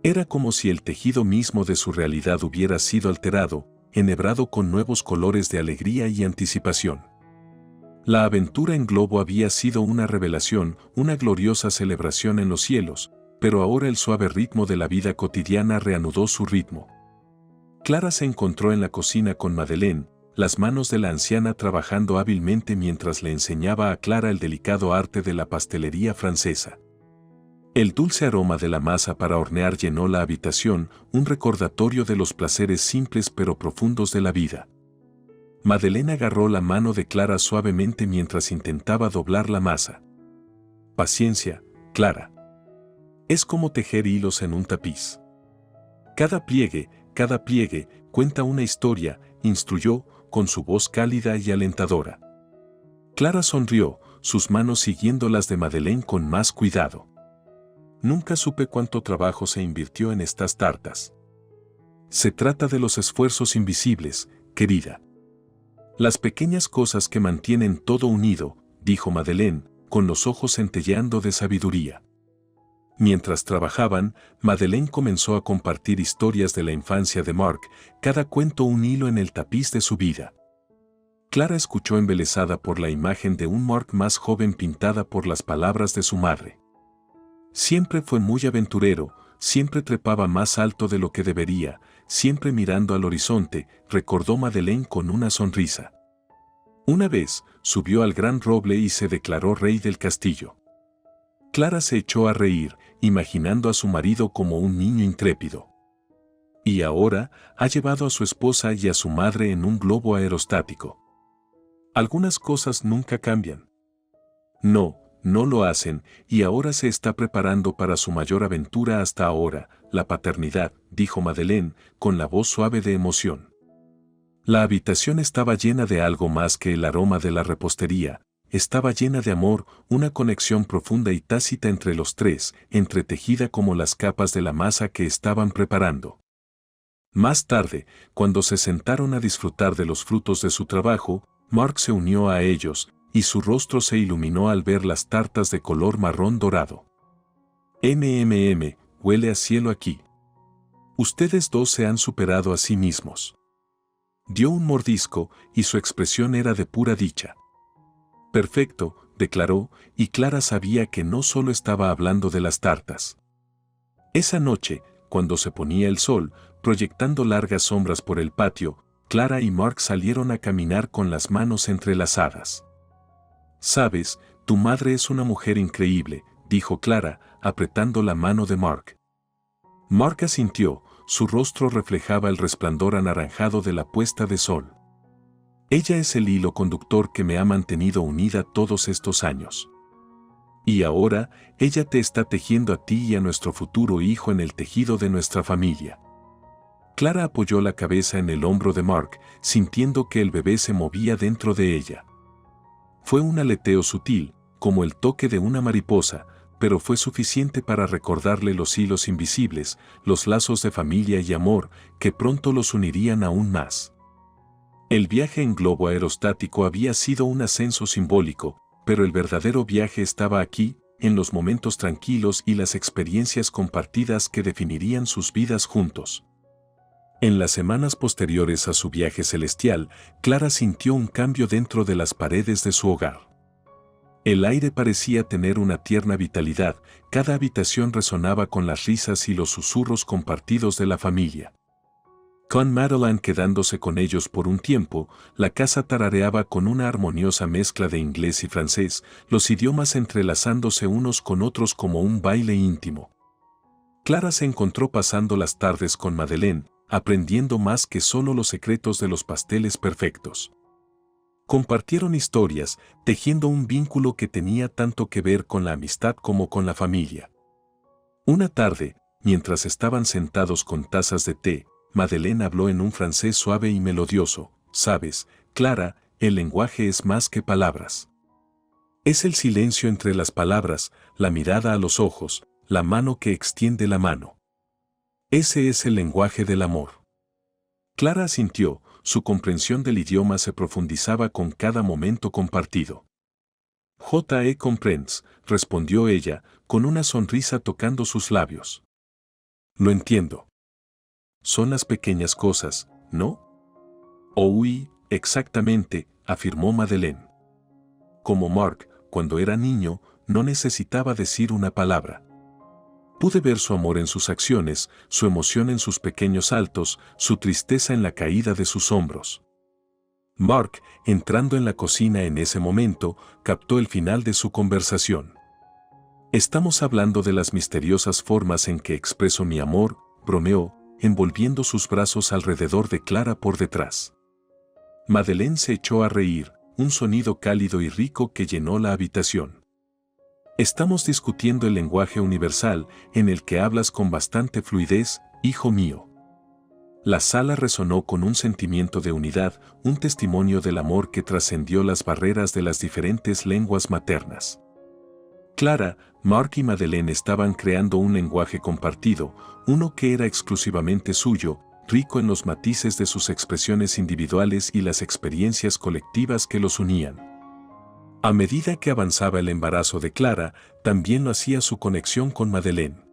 Era como si el tejido mismo de su realidad hubiera sido alterado, enhebrado con nuevos colores de alegría y anticipación. La aventura en globo había sido una revelación, una gloriosa celebración en los cielos, pero ahora el suave ritmo de la vida cotidiana reanudó su ritmo. Clara se encontró en la cocina con Madeleine, las manos de la anciana trabajando hábilmente mientras le enseñaba a Clara el delicado arte de la pastelería francesa. El dulce aroma de la masa para hornear llenó la habitación, un recordatorio de los placeres simples pero profundos de la vida. Madeleine agarró la mano de Clara suavemente mientras intentaba doblar la masa. Paciencia, Clara. Es como tejer hilos en un tapiz. Cada pliegue, cuenta una historia, instruyó, con su voz cálida y alentadora. Clara sonrió, sus manos siguiendo las de Madeleine con más cuidado. Nunca supe cuánto trabajo se invirtió en estas tartas. Se trata de los esfuerzos invisibles, querida. Las pequeñas cosas que mantienen todo unido, dijo Madeleine, con los ojos centelleando de sabiduría. Mientras trabajaban, Madeleine comenzó a compartir historias de la infancia de Mark, cada cuento un hilo en el tapiz de su vida. Clara escuchó embelesada por la imagen de un Mark más joven pintada por las palabras de su madre. Siempre fue muy aventurero, siempre trepaba más alto de lo que debería, siempre mirando al horizonte, recordó Madeleine con una sonrisa. Una vez, subió al gran roble y se declaró rey del castillo. Clara se echó a reír, imaginando a su marido como un niño intrépido. Y ahora, ha llevado a su esposa y a su madre en un globo aerostático. Algunas cosas nunca cambian. No lo hacen, y ahora se está preparando para su mayor aventura hasta ahora, la paternidad, dijo Madeleine, con la voz suave de emoción. La habitación estaba llena de algo más que el aroma de la repostería. Estaba llena de amor, una conexión profunda y tácita entre los tres, entretejida como las capas de la masa que estaban preparando. Más tarde, cuando se sentaron a disfrutar de los frutos de su trabajo, Mark se unió a ellos, y su rostro se iluminó al ver las tartas de color marrón dorado. Huele a cielo aquí. Ustedes dos se han superado a sí mismos. Dio un mordisco, y su expresión era de pura dicha. Perfecto, declaró, y Clara sabía que no solo estaba hablando de las tartas. Esa noche, cuando se ponía el sol, proyectando largas sombras por el patio, Clara y Mark salieron a caminar con las manos entrelazadas. Sabes, tu madre es una mujer increíble, dijo Clara, apretando la mano de Mark. Mark asintió, su rostro reflejaba el resplandor anaranjado de la puesta de sol. Ella es el hilo conductor que me ha mantenido unida todos estos años. Y ahora, ella te está tejiendo a ti y a nuestro futuro hijo en el tejido de nuestra familia. Clara apoyó la cabeza en el hombro de Mark, sintiendo que el bebé se movía dentro de ella. Fue un aleteo sutil, como el toque de una mariposa, pero fue suficiente para recordarle los hilos invisibles, los lazos de familia y amor, que pronto los unirían aún más. El viaje en globo aerostático había sido un ascenso simbólico, pero el verdadero viaje estaba aquí, en los momentos tranquilos y las experiencias compartidas que definirían sus vidas juntos. En las semanas posteriores a su viaje celestial, Clara sintió un cambio dentro de las paredes de su hogar. El aire parecía tener una tierna vitalidad, cada habitación resonaba con las risas y los susurros compartidos de la familia. Con Madeleine quedándose con ellos por un tiempo, la casa tarareaba con una armoniosa mezcla de inglés y francés, los idiomas entrelazándose unos con otros como un baile íntimo. Clara se encontró pasando las tardes con Madeleine, aprendiendo más que solo los secretos de los pasteles perfectos. Compartieron historias, tejiendo un vínculo que tenía tanto que ver con la amistad como con la familia. Una tarde, mientras estaban sentados con tazas de té, Madeleine habló en un francés suave y melodioso. Sabes, Clara, el lenguaje es más que palabras. Es el silencio entre las palabras, la mirada a los ojos, la mano que extiende la mano. Ese es el lenguaje del amor. Clara asintió, su comprensión del idioma se profundizaba con cada momento compartido. Comprends, respondió ella, con una sonrisa tocando sus labios. Lo entiendo. Son las pequeñas cosas, ¿no? Oui, exactamente, afirmó Madeleine. Como Mark, cuando era niño, no necesitaba decir una palabra. Pude ver su amor en sus acciones, su emoción en sus pequeños saltos, su tristeza en la caída de sus hombros. Mark, entrando en la cocina en ese momento, captó el final de su conversación. Estamos hablando de las misteriosas formas en que expreso mi amor, bromeó, envolviendo sus brazos alrededor de Clara por detrás. Madeleine se echó a reír, un sonido cálido y rico que llenó la habitación. Estamos discutiendo el lenguaje universal en el que hablas con bastante fluidez, hijo mío. La sala resonó con un sentimiento de unidad, un testimonio del amor que trascendió las barreras de las diferentes lenguas maternas. Clara, Mark y Madeleine estaban creando un lenguaje compartido, uno que era exclusivamente suyo, rico en los matices de sus expresiones individuales y las experiencias colectivas que los unían. A medida que avanzaba el embarazo de Clara, también lo hacía su conexión con Madeleine.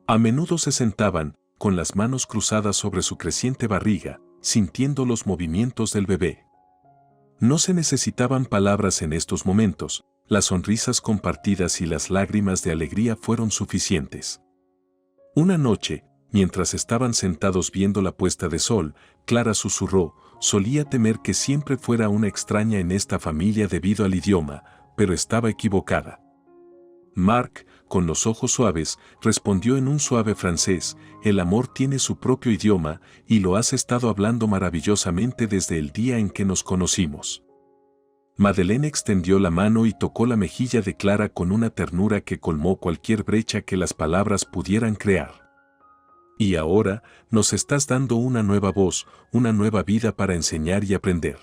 A menudo se sentaban, con las manos cruzadas sobre su creciente barriga, sintiendo los movimientos del bebé. No se necesitaban palabras en estos momentos, las sonrisas compartidas y las lágrimas de alegría fueron suficientes. Una noche, mientras estaban sentados viendo la puesta de sol, Clara susurró: solía temer que siempre fuera una extraña en esta familia debido al idioma, pero estaba equivocada. Mark, con los ojos suaves, respondió en un suave francés: el amor tiene su propio idioma, y lo has estado hablando maravillosamente desde el día en que nos conocimos. Madeleine extendió la mano y tocó la mejilla de Clara con una ternura que colmó cualquier brecha que las palabras pudieran crear. Y ahora, nos estás dando una nueva voz, una nueva vida para enseñar y aprender.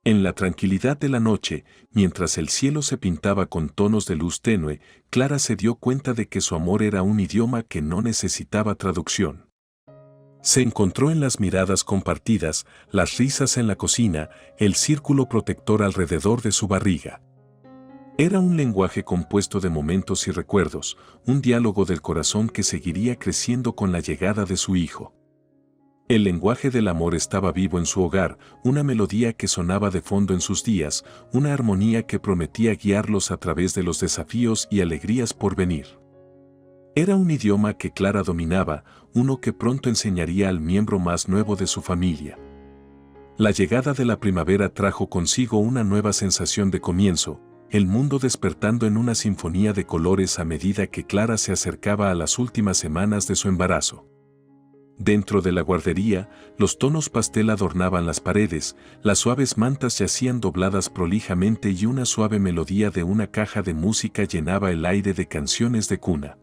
En la tranquilidad de la noche, mientras el cielo se pintaba con tonos de luz tenue, Clara se dio cuenta de que su amor era un idioma que no necesitaba traducción. Se encontró en las miradas compartidas, las risas en la cocina, el círculo protector alrededor de su barriga. Era un lenguaje compuesto de momentos y recuerdos, un diálogo del corazón que seguiría creciendo con la llegada de su hijo. El lenguaje del amor estaba vivo en su hogar, una melodía que sonaba de fondo en sus días, una armonía que prometía guiarlos a través de los desafíos y alegrías por venir. Era un idioma que Clara dominaba, uno que pronto enseñaría al miembro más nuevo de su familia. La llegada de la primavera trajo consigo una nueva sensación de comienzo, el mundo despertando en una sinfonía de colores a medida que Clara se acercaba a las últimas semanas de su embarazo. Dentro de la guardería, los tonos pastel adornaban las paredes, las suaves mantas yacían dobladas prolijamente y una suave melodía de una caja de música llenaba el aire de canciones de cuna.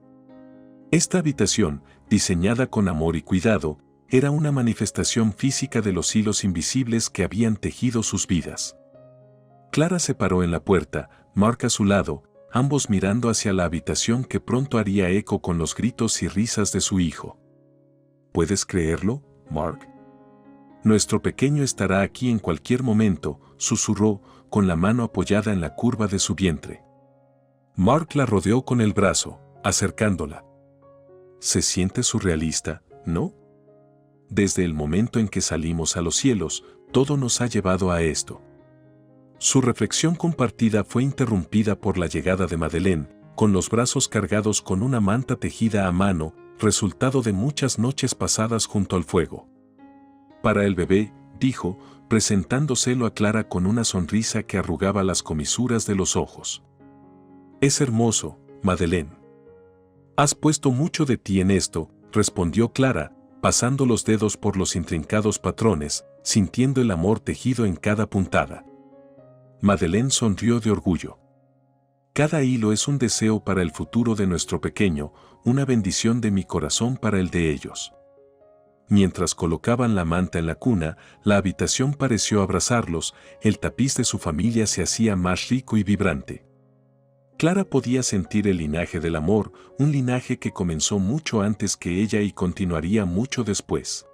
Esta habitación, diseñada con amor y cuidado, era una manifestación física de los hilos invisibles que habían tejido sus vidas. Clara se paró en la puerta, Mark a su lado, ambos mirando hacia la habitación que pronto haría eco con los gritos y risas de su hijo. ¿Puedes creerlo, Mark? Nuestro pequeño estará aquí en cualquier momento, susurró, con la mano apoyada en la curva de su vientre. Mark la rodeó con el brazo, acercándola. Se siente surrealista, ¿no? Desde el momento en que salimos a los cielos, todo nos ha llevado a esto. Su reflexión compartida fue interrumpida por la llegada de Madeleine, con los brazos cargados con una manta tejida a mano, resultado de muchas noches pasadas junto al fuego. Para el bebé, dijo, presentándoselo a Clara con una sonrisa que arrugaba las comisuras de los ojos. Es hermoso, Madeleine. Has puesto mucho de ti en esto, respondió Clara, pasando los dedos por los intrincados patrones, sintiendo el amor tejido en cada puntada. Madeleine sonrió de orgullo. Cada hilo es un deseo para el futuro de nuestro pequeño, una bendición de mi corazón para el de ellos. Mientras colocaban la manta en la cuna, la habitación pareció abrazarlos, el tapiz de su familia se hacía más rico y vibrante. Clara podía sentir el linaje del amor, un linaje que comenzó mucho antes que ella y continuaría mucho después.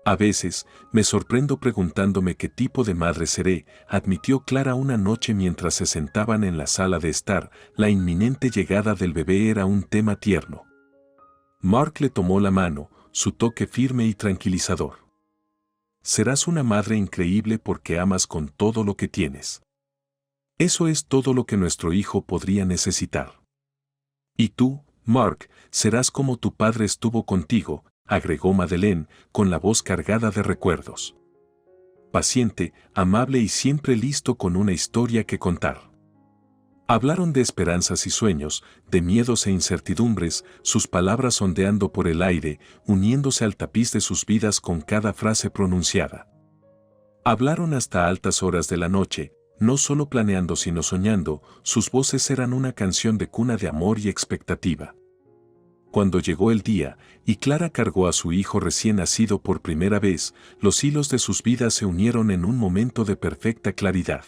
A veces, me sorprendo preguntándome qué tipo de madre seré, admitió Clara una noche mientras se sentaban en la sala de estar, la inminente llegada del bebé era un tema tierno. Mark le tomó la mano, su toque firme y tranquilizador. serás una madre increíble porque amas con todo lo que tienes. Eso es todo lo que nuestro hijo podría necesitar. Y tú, Mark, serás como tu padre estuvo contigo, agregó Madeleine, con la voz cargada de recuerdos. Paciente, amable y siempre listo con una historia que contar. Hablaron de esperanzas y sueños, de miedos e incertidumbres, sus palabras ondeando por el aire, uniéndose al tapiz de sus vidas con cada frase pronunciada. Hablaron hasta altas horas de la noche, no solo planeando sino soñando, sus voces eran una canción de cuna de amor y expectativa. Cuando llegó el día, y Clara cargó a su hijo recién nacido por primera vez, los hilos de sus vidas se unieron en un momento de perfecta claridad.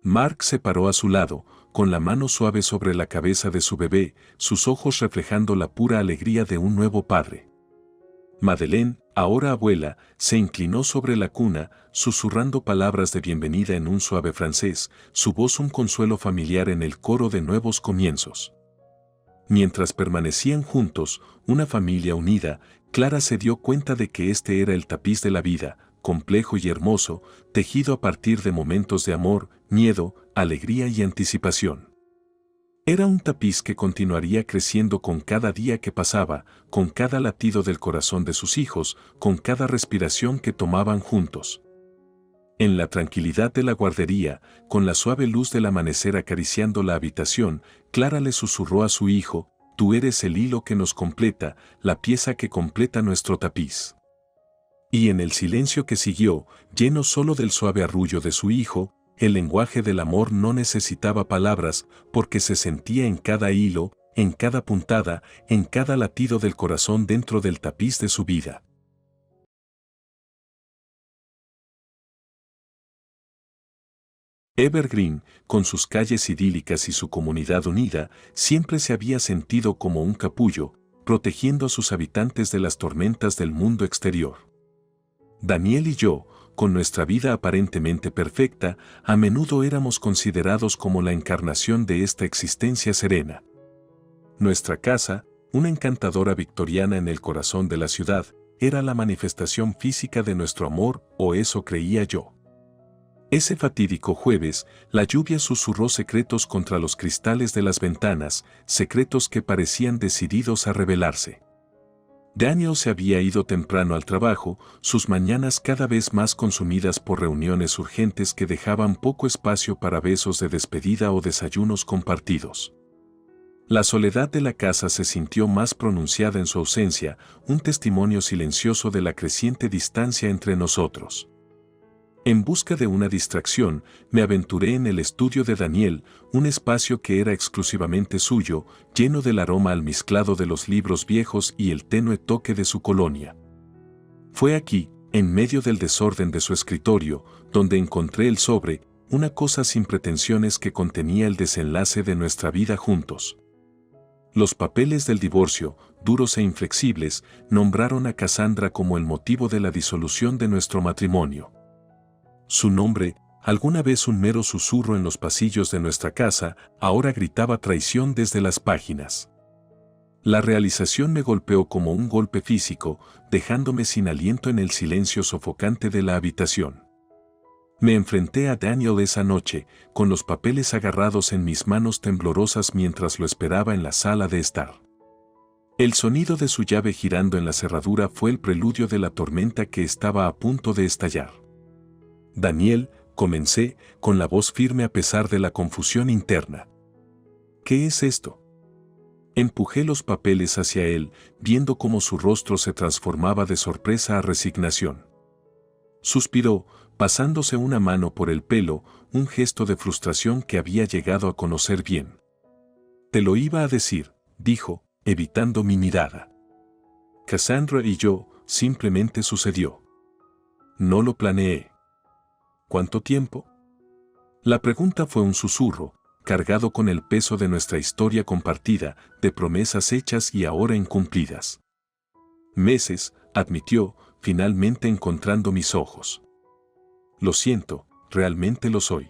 Mark se paró a su lado, con la mano suave sobre la cabeza de su bebé, sus ojos reflejando la pura alegría de un nuevo padre. Madeleine, ahora abuela, se inclinó sobre la cuna, susurrando palabras de bienvenida en un suave francés, su voz un consuelo familiar en el coro de nuevos comienzos. Mientras permanecían juntos, una familia unida, Clara se dio cuenta de que este era el tapiz de la vida, complejo y hermoso, tejido a partir de momentos de amor, miedo, alegría y anticipación. Era un tapiz que continuaría creciendo con cada día que pasaba, con cada latido del corazón de sus hijos, con cada respiración que tomaban juntos. En la tranquilidad de la guardería, con la suave luz del amanecer acariciando la habitación, Clara le susurró a su hijo: «Tú eres el hilo que nos completa, la pieza que completa nuestro tapiz». Y en el silencio que siguió, lleno solo del suave arrullo de su hijo, el lenguaje del amor no necesitaba palabras, porque se sentía en cada hilo, en cada puntada, en cada latido del corazón dentro del tapiz de su vida. Evergreen, con sus calles idílicas y su comunidad unida, siempre se había sentido como un capullo, protegiendo a sus habitantes de las tormentas del mundo exterior. Daniel y yo, con nuestra vida aparentemente perfecta, a menudo éramos considerados como la encarnación de esta existencia serena. Nuestra casa, una encantadora victoriana en el corazón de la ciudad, era la manifestación física de nuestro amor, o eso creía yo. Ese fatídico jueves, la lluvia susurró secretos contra los cristales de las ventanas, secretos que parecían decididos a revelarse. Daniel se había ido temprano al trabajo, sus mañanas cada vez más consumidas por reuniones urgentes que dejaban poco espacio para besos de despedida o desayunos compartidos. La soledad de la casa se sintió más pronunciada en su ausencia, un testimonio silencioso de la creciente distancia entre nosotros. En busca de una distracción, me aventuré en el estudio de Daniel, un espacio que era exclusivamente suyo, lleno del aroma almizclado de los libros viejos y el tenue toque de su colonia. Fue aquí, en medio del desorden de su escritorio, donde encontré el sobre, una cosa sin pretensiones que contenía el desenlace de nuestra vida juntos. Los papeles del divorcio, duros e inflexibles, nombraron a Cassandra como el motivo de la disolución de nuestro matrimonio. Su nombre, alguna vez un mero susurro en los pasillos de nuestra casa, ahora gritaba traición desde las páginas. La realización me golpeó como un golpe físico, dejándome sin aliento en el silencio sofocante de la habitación. Me enfrenté a Daniel esa noche, con los papeles agarrados en mis manos temblorosas mientras lo esperaba en la sala de estar. El sonido de su llave girando en la cerradura fue el preludio de la tormenta que estaba a punto de estallar. «Daniel», comencé, con la voz firme a pesar de la confusión interna. «¿Qué es esto?». Empujé los papeles hacia él, viendo cómo su rostro se transformaba de sorpresa a resignación. Suspiró, pasándose una mano por el pelo, un gesto de frustración que había llegado a conocer bien. «Te lo iba a decir», dijo, evitando mi mirada. «Cassandra y yo, simplemente sucedió. No lo planeé». ¿Cuánto tiempo? La pregunta fue un susurro, cargado con el peso de nuestra historia compartida, de promesas hechas y ahora incumplidas. Meses, admitió, finalmente encontrando mis ojos. Lo siento, realmente lo soy.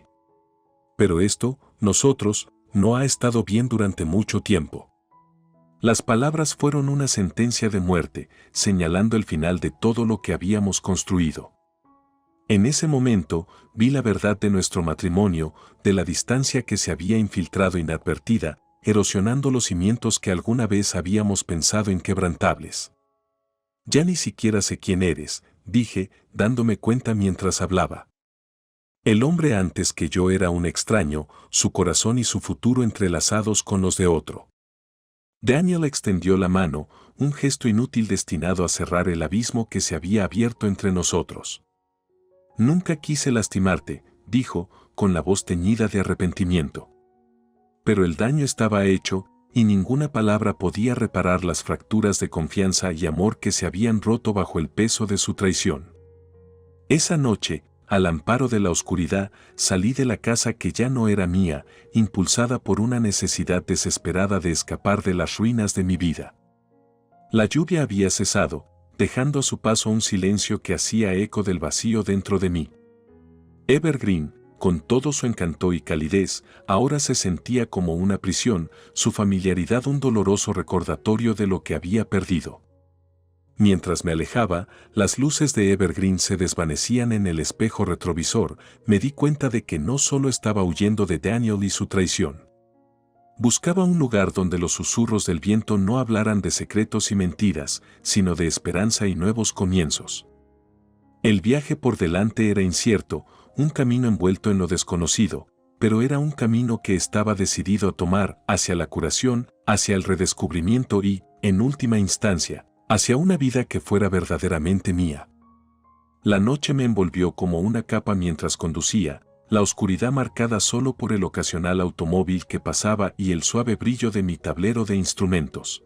Pero esto, nosotros, no ha estado bien durante mucho tiempo. Las palabras fueron una sentencia de muerte, señalando el final de todo lo que habíamos construido. En ese momento, vi la verdad de nuestro matrimonio, de la distancia que se había infiltrado inadvertida, erosionando los cimientos que alguna vez habíamos pensado inquebrantables. Ya ni siquiera sé quién eres, dije, dándome cuenta mientras hablaba. El hombre antes que yo era un extraño, su corazón y su futuro entrelazados con los de otro. Daniel extendió la mano, un gesto inútil destinado a cerrar el abismo que se había abierto entre nosotros. Nunca quise lastimarte, dijo, con la voz teñida de arrepentimiento. Pero el daño estaba hecho, y ninguna palabra podía reparar las fracturas de confianza y amor que se habían roto bajo el peso de su traición. Esa noche, al amparo de la oscuridad, salí de la casa que ya no era mía, impulsada por una necesidad desesperada de escapar de las ruinas de mi vida. La lluvia había cesado, dejando a su paso un silencio que hacía eco del vacío dentro de mí. Evergreen, con todo su encanto y calidez, ahora se sentía como una prisión, su familiaridad un doloroso recordatorio de lo que había perdido. Mientras me alejaba, las luces de Evergreen se desvanecían en el espejo retrovisor, me di cuenta de que no solo estaba huyendo de Daniel y su traición. Buscaba un lugar donde los susurros del viento no hablaran de secretos y mentiras, sino de esperanza y nuevos comienzos. El viaje por delante era incierto, un camino envuelto en lo desconocido, pero era un camino que estaba decidido a tomar hacia la curación, hacia el redescubrimiento y, en última instancia, hacia una vida que fuera verdaderamente mía. La noche me envolvió como una capa mientras conducía, la oscuridad marcada solo por el ocasional automóvil que pasaba y el suave brillo de mi tablero de instrumentos.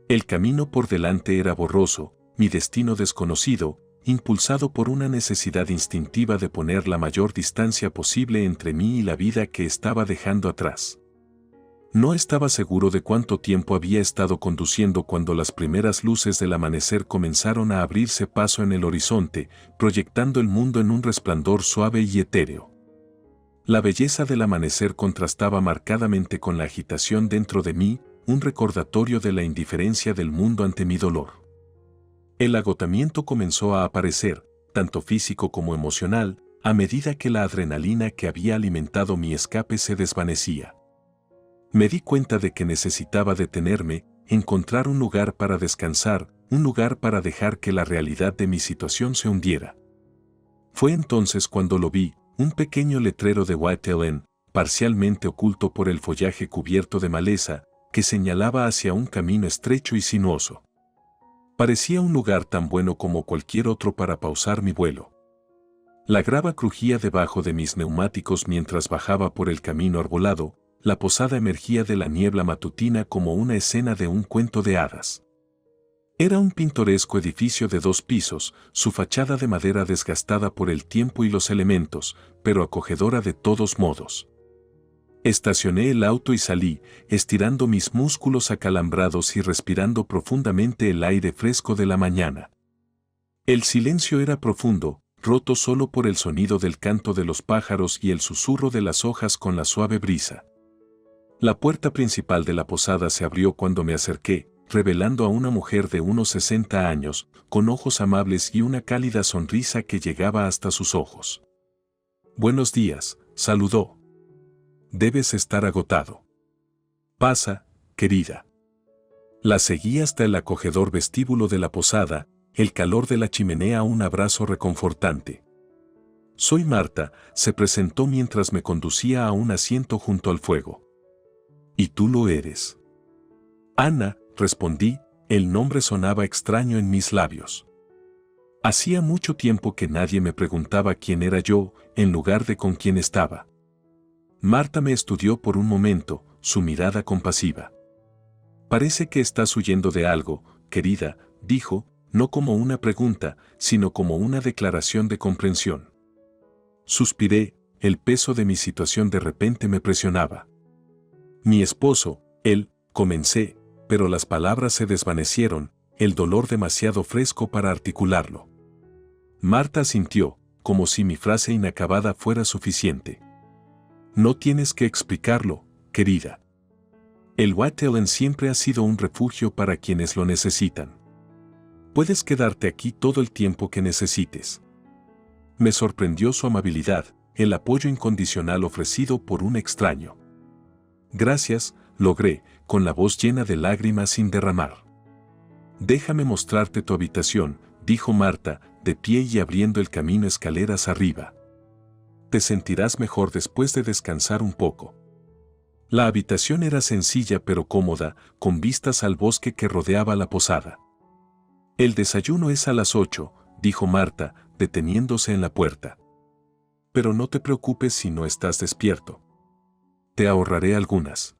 El camino por delante era borroso, mi destino desconocido, impulsado por una necesidad instintiva de poner la mayor distancia posible entre mí y la vida que estaba dejando atrás. No estaba seguro de cuánto tiempo había estado conduciendo cuando las primeras luces del amanecer comenzaron a abrirse paso en el horizonte, proyectando el mundo en un resplandor suave y etéreo. La belleza del amanecer contrastaba marcadamente con la agitación dentro de mí, un recordatorio de la indiferencia del mundo ante mi dolor. El agotamiento comenzó a aparecer, tanto físico como emocional, a medida que la adrenalina que había alimentado mi escape se desvanecía. Me di cuenta de que necesitaba detenerme, encontrar un lugar para descansar, un lugar para dejar que la realidad de mi situación se hundiera. Fue entonces cuando lo vi, un pequeño letrero de Whitetail Inn, parcialmente oculto por el follaje cubierto de maleza, que señalaba hacia un camino estrecho y sinuoso. Parecía un lugar tan bueno como cualquier otro para pausar mi vuelo. La grava crujía debajo de mis neumáticos mientras bajaba por el camino arbolado, la posada emergía de la niebla matutina como una escena de un cuento de hadas. Era un pintoresco edificio de 2 pisos, su fachada de madera desgastada por el tiempo y los elementos, pero acogedora de todos modos. Estacioné el auto y salí, estirando mis músculos acalambrados y respirando profundamente el aire fresco de la mañana. El silencio era profundo, roto solo por el sonido del canto de los pájaros y el susurro de las hojas con la suave brisa. La puerta principal de la posada se abrió cuando me acerqué, revelando a una mujer de unos 60 años, con ojos amables y una cálida sonrisa que llegaba hasta sus ojos. «Buenos días», saludó. «Debes estar agotado. Pasa, querida». La seguí hasta el acogedor vestíbulo de la posada, el calor de la chimenea un abrazo reconfortante. «Soy Marta», se presentó mientras me conducía a un asiento junto al fuego. «¿Y tú lo eres?» «Ana», respondí, el nombre sonaba extraño en mis labios. Hacía mucho tiempo que nadie me preguntaba quién era yo, en lugar de con quién estaba. Marta me estudió por un momento, su mirada compasiva. «Parece que estás huyendo de algo, querida», dijo, no como una pregunta, sino como una declaración de comprensión. Suspiré, el peso de mi situación de repente me presionaba. «Mi esposo, él», comencé, pero las palabras se desvanecieron, el dolor demasiado fresco para articularlo. Marta asintió, como si mi frase inacabada fuera suficiente. «No tienes que explicarlo, querida. El Whitetail Inn siempre ha sido un refugio para quienes lo necesitan. Puedes quedarte aquí todo el tiempo que necesites». Me sorprendió su amabilidad, el apoyo incondicional ofrecido por un extraño. Gracias, logré, con la voz llena de lágrimas sin derramar. Déjame mostrarte tu habitación, dijo Marta, de pie y abriendo el camino escaleras arriba. Te sentirás mejor después de descansar un poco. La habitación era sencilla pero cómoda, con vistas al bosque que rodeaba la posada. El desayuno es a las 8, dijo Marta, deteniéndose en la puerta. Pero no te preocupes si no estás despierto. Te ahorraré algunas.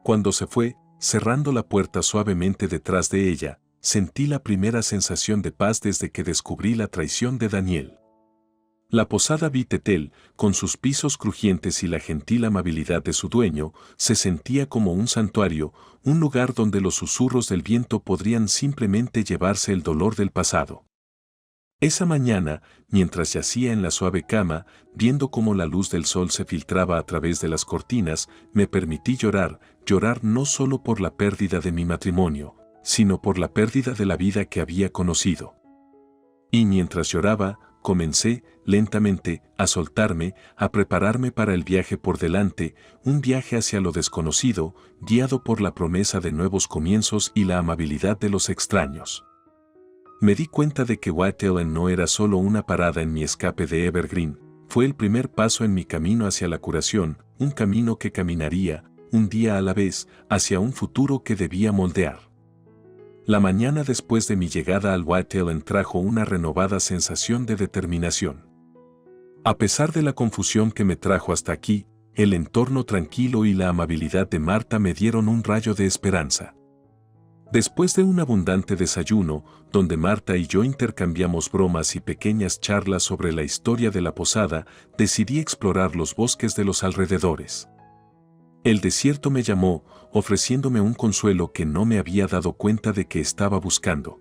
Cuando se fue, cerrando la puerta suavemente detrás de ella, sentí la primera sensación de paz desde que descubrí la traición de Daniel. La posada Vitetel, con sus pisos crujientes y la gentil amabilidad de su dueño, se sentía como un santuario, un lugar donde los susurros del viento podrían simplemente llevarse el dolor del pasado. Esa mañana, mientras yacía en la suave cama, viendo cómo la luz del sol se filtraba a través de las cortinas, me permití llorar no solo por la pérdida de mi matrimonio, sino por la pérdida de la vida que había conocido. Y mientras lloraba, comencé, lentamente, a soltarme, a prepararme para el viaje por delante, un viaje hacia lo desconocido, guiado por la promesa de nuevos comienzos y la amabilidad de los extraños. Me di cuenta de que White Ellen no era solo una parada en mi escape de Evergreen, fue el primer paso en mi camino hacia la curación, un camino que caminaría, un día a la vez, hacia un futuro que debía moldear. La mañana después de mi llegada al White Ellen trajo una renovada sensación de determinación. A pesar de la confusión que me trajo hasta aquí, el entorno tranquilo y la amabilidad de Marta me dieron un rayo de esperanza. Después de un abundante desayuno, donde Marta y yo intercambiamos bromas y pequeñas charlas sobre la historia de la posada, decidí explorar los bosques de los alrededores. El desierto me llamó, ofreciéndome un consuelo que no me había dado cuenta de que estaba buscando.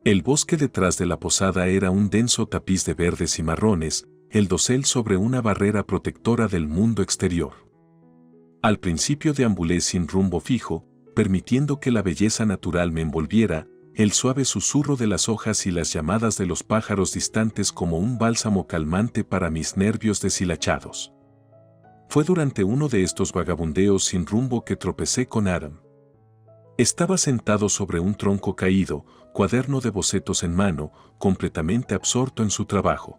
El bosque detrás de la posada era un denso tapiz de verdes y marrones, el dosel sobre una barrera protectora del mundo exterior. Al principio deambulé sin rumbo fijo, permitiendo que la belleza natural me envolviera, el suave susurro de las hojas y las llamadas de los pájaros distantes como un bálsamo calmante para mis nervios deshilachados. Fue durante uno de estos vagabundeos sin rumbo que tropecé con Adam. Estaba sentado sobre un tronco caído, cuaderno de bocetos en mano, completamente absorto en su trabajo.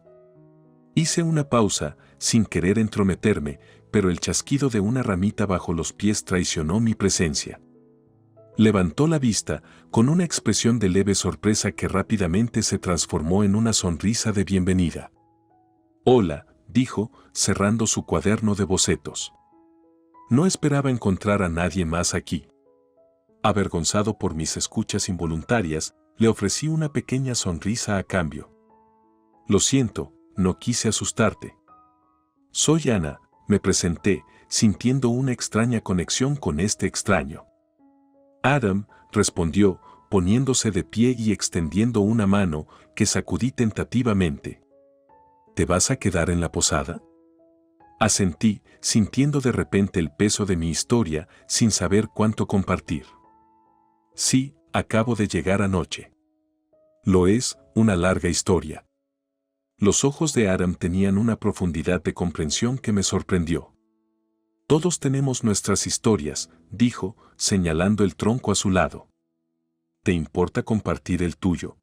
Hice una pausa, sin querer entrometerme, pero el chasquido de una ramita bajo los pies traicionó mi presencia. Levantó la vista, con una expresión de leve sorpresa que rápidamente se transformó en una sonrisa de bienvenida. «Hola», dijo, cerrando su cuaderno de bocetos. No esperaba encontrar a nadie más aquí. Avergonzado por mis escuchas involuntarias, le ofrecí una pequeña sonrisa a cambio. «Lo siento, no quise asustarte». «Soy Ana», me presenté, sintiendo una extraña conexión con este extraño. «Adam», respondió, poniéndose de pie y extendiendo una mano, que sacudí tentativamente. «¿Te vas a quedar en la posada?». Asentí, sintiendo de repente el peso de mi historia, sin saber cuánto compartir. «Sí, acabo de llegar anoche». «Lo es, una larga historia». Los ojos de Adam tenían una profundidad de comprensión que me sorprendió. «Todos tenemos nuestras historias», dijo, señalando el tronco a su lado. «¿Te importa compartir el tuyo?».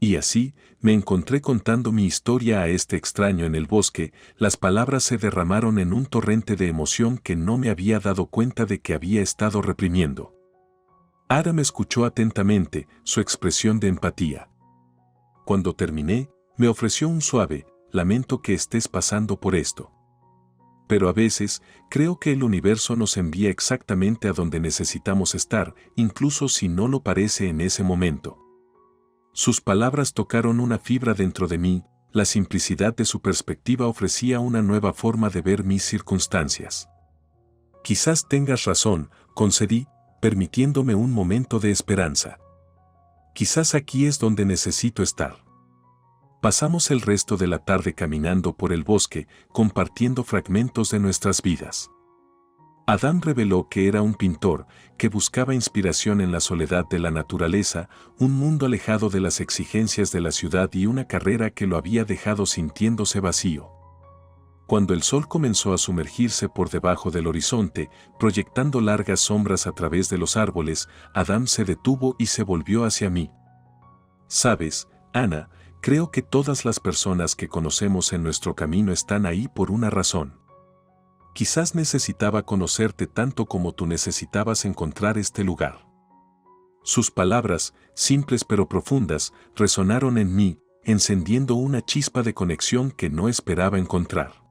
Y así, me encontré contando mi historia a este extraño en el bosque, las palabras se derramaron en un torrente de emoción que no me había dado cuenta de que había estado reprimiendo. Adam escuchó atentamente, su expresión de empatía. Cuando terminé, me ofreció un suave, «lamento que estés pasando por esto. Pero a veces, creo que el universo nos envía exactamente a donde necesitamos estar, incluso si no lo parece en ese momento». Sus palabras tocaron una fibra dentro de mí, la simplicidad de su perspectiva ofrecía una nueva forma de ver mis circunstancias. «Quizás tengas razón», concedí, permitiéndome un momento de esperanza. «Quizás aquí es donde necesito estar». Pasamos el resto de la tarde caminando por el bosque, compartiendo fragmentos de nuestras vidas. Adam reveló que era un pintor que buscaba inspiración en la soledad de la naturaleza, un mundo alejado de las exigencias de la ciudad y una carrera que lo había dejado sintiéndose vacío. Cuando el sol comenzó a sumergirse por debajo del horizonte, proyectando largas sombras a través de los árboles, Adam se detuvo y se volvió hacia mí. Sabes, Ana, creo que todas las personas que conocemos en nuestro camino están ahí por una razón. Quizás necesitaba conocerte tanto como tú necesitabas encontrar este lugar. Sus palabras, simples pero profundas, resonaron en mí, encendiendo una chispa de conexión que no esperaba encontrar.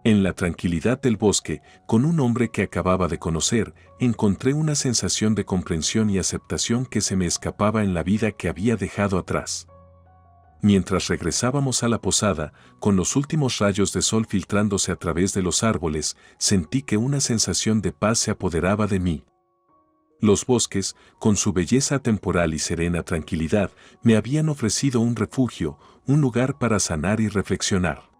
En la tranquilidad del bosque, con un hombre que acababa de conocer, encontré una sensación de comprensión y aceptación que se me escapaba en la vida que había dejado atrás. Mientras regresábamos a la posada, con los últimos rayos de sol filtrándose a través de los árboles, sentí que una sensación de paz se apoderaba de mí. Los bosques, con su belleza temporal y serena tranquilidad, me habían ofrecido un refugio, un lugar para sanar y reflexionar.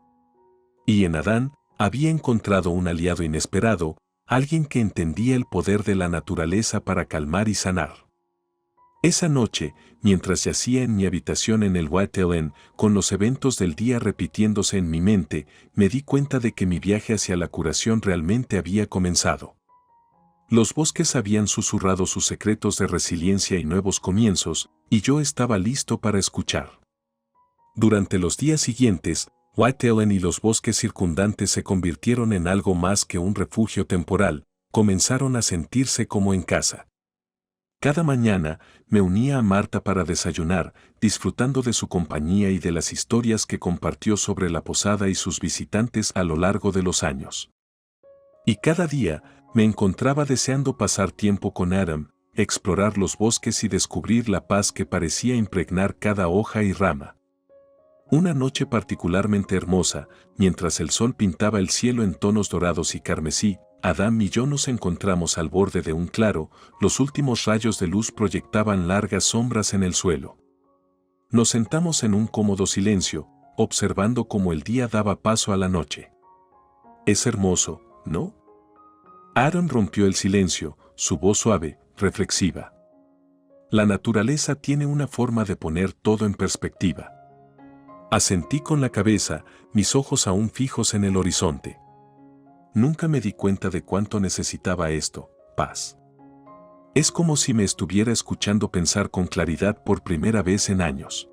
Y en Adán, había encontrado un aliado inesperado, alguien que entendía el poder de la naturaleza para calmar y sanar. Esa noche, mientras yacía en mi habitación en el White Inn, con los eventos del día repitiéndose en mi mente, me di cuenta de que mi viaje hacia la curación realmente había comenzado. Los bosques habían susurrado sus secretos de resiliencia y nuevos comienzos, y yo estaba listo para escuchar. Durante los días siguientes, White Inn y los bosques circundantes se convirtieron en algo más que un refugio temporal, comenzaron a sentirse como en casa. Cada mañana me unía a Marta para desayunar, disfrutando de su compañía y de las historias que compartió sobre la posada y sus visitantes a lo largo de los años. Y cada día me encontraba deseando pasar tiempo con Adam, explorar los bosques y descubrir la paz que parecía impregnar cada hoja y rama. Una noche particularmente hermosa, mientras el sol pintaba el cielo en tonos dorados y carmesí, Adam y yo nos encontramos al borde de un claro, los últimos rayos de luz proyectaban largas sombras en el suelo. Nos sentamos en un cómodo silencio, observando cómo el día daba paso a la noche. Es hermoso, ¿no? Aaron rompió el silencio, su voz suave, reflexiva. La naturaleza tiene una forma de poner todo en perspectiva. Asentí con la cabeza, mis ojos aún fijos en el horizonte. Nunca me di cuenta de cuánto necesitaba esto, paz. Es como si me estuviera escuchando pensar con claridad por primera vez en años.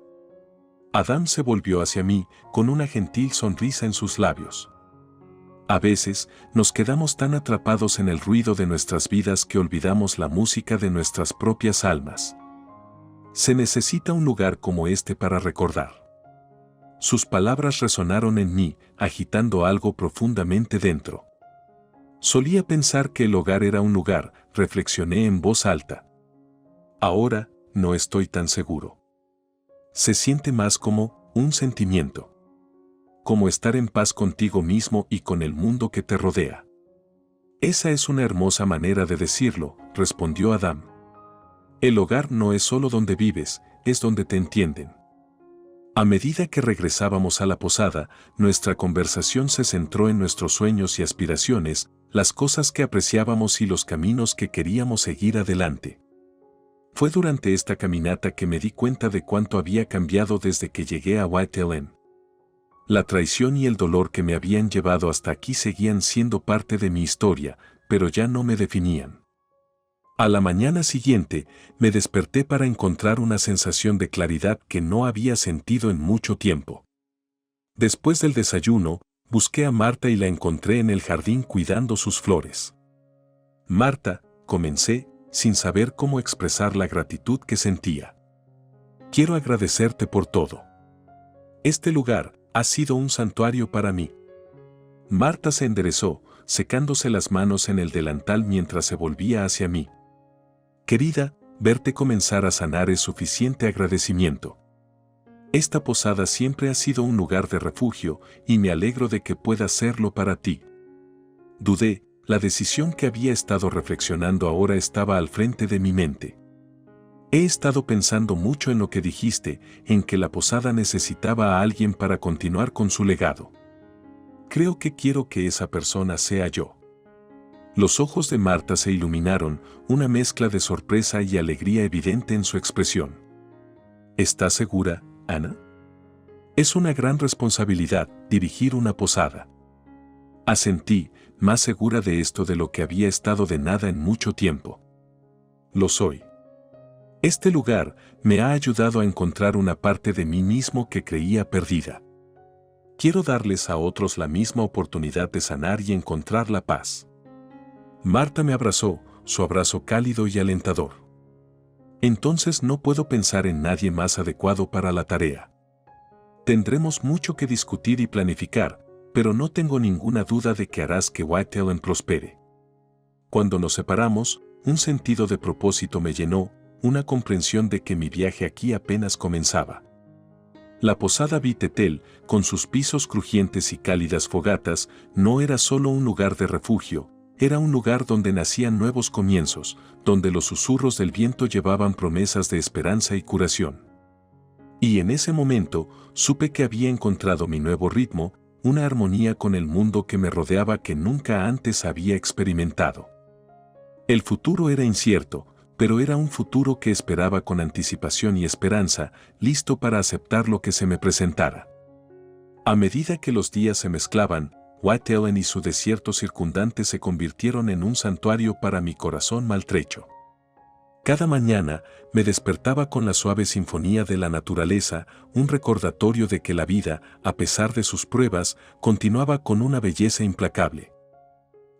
Adam se volvió hacia mí, con una gentil sonrisa en sus labios. A veces, nos quedamos tan atrapados en el ruido de nuestras vidas que olvidamos la música de nuestras propias almas. Se necesita un lugar como este para recordar. Sus palabras resonaron en mí, agitando algo profundamente dentro. Solía pensar que el hogar era un lugar, reflexioné en voz alta. Ahora, no estoy tan seguro. Se siente más como un sentimiento. Como estar en paz contigo mismo y con el mundo que te rodea. Esa es una hermosa manera de decirlo, respondió Adam. El hogar no es solo donde vives, es donde te entienden. A medida que regresábamos a la posada, nuestra conversación se centró en nuestros sueños y aspiraciones, las cosas que apreciábamos y los caminos que queríamos seguir adelante. Fue durante esta caminata que me di cuenta de cuánto había cambiado desde que llegué a White Inn. La traición y el dolor que me habían llevado hasta aquí seguían siendo parte de mi historia, pero ya no me definían. A la mañana siguiente, me desperté para encontrar una sensación de claridad que no había sentido en mucho tiempo. Después del desayuno, busqué a Marta y la encontré en el jardín cuidando sus flores. Marta, comencé, sin saber cómo expresar la gratitud que sentía. Quiero agradecerte por todo. Este lugar ha sido un santuario para mí. Marta se enderezó, secándose las manos en el delantal mientras se volvía hacia mí. Querida, verte comenzar a sanar es suficiente agradecimiento. Esta posada siempre ha sido un lugar de refugio y me alegro de que pueda serlo para ti. Dudé, la decisión que había estado reflexionando ahora estaba al frente de mi mente. He estado pensando mucho en lo que dijiste, en que la posada necesitaba a alguien para continuar con su legado. Creo que quiero que esa persona sea yo. Los ojos de Marta se iluminaron, una mezcla de sorpresa y alegría evidente en su expresión. ¿Estás segura, Ana? Es una gran responsabilidad dirigir una posada. Asentí, más segura de esto de lo que había estado de nada en mucho tiempo. Lo soy. Este lugar me ha ayudado a encontrar una parte de mí mismo que creía perdida. Quiero darles a otros la misma oportunidad de sanar y encontrar la paz. Marta me abrazó, su abrazo cálido y alentador. Entonces no puedo pensar en nadie más adecuado para la tarea. Tendremos mucho que discutir y planificar, pero no tengo ninguna duda de que harás que Whitetail prospere. Cuando nos separamos, un sentido de propósito me llenó, una comprensión de que mi viaje aquí apenas comenzaba. La posada Whitetail, con sus pisos crujientes y cálidas fogatas, no era solo un lugar de refugio, era un lugar donde nacían nuevos comienzos, donde los susurros del viento llevaban promesas de esperanza y curación. Y en ese momento, supe que había encontrado mi nuevo ritmo, una armonía con el mundo que me rodeaba que nunca antes había experimentado. El futuro era incierto, pero era un futuro que esperaba con anticipación y esperanza, listo para aceptar lo que se me presentara. A medida que los días se mezclaban, Whitetail y su desierto circundante se convirtieron en un santuario para mi corazón maltrecho. Cada mañana me despertaba con la suave sinfonía de la naturaleza, un recordatorio de que la vida, a pesar de sus pruebas, continuaba con una belleza implacable.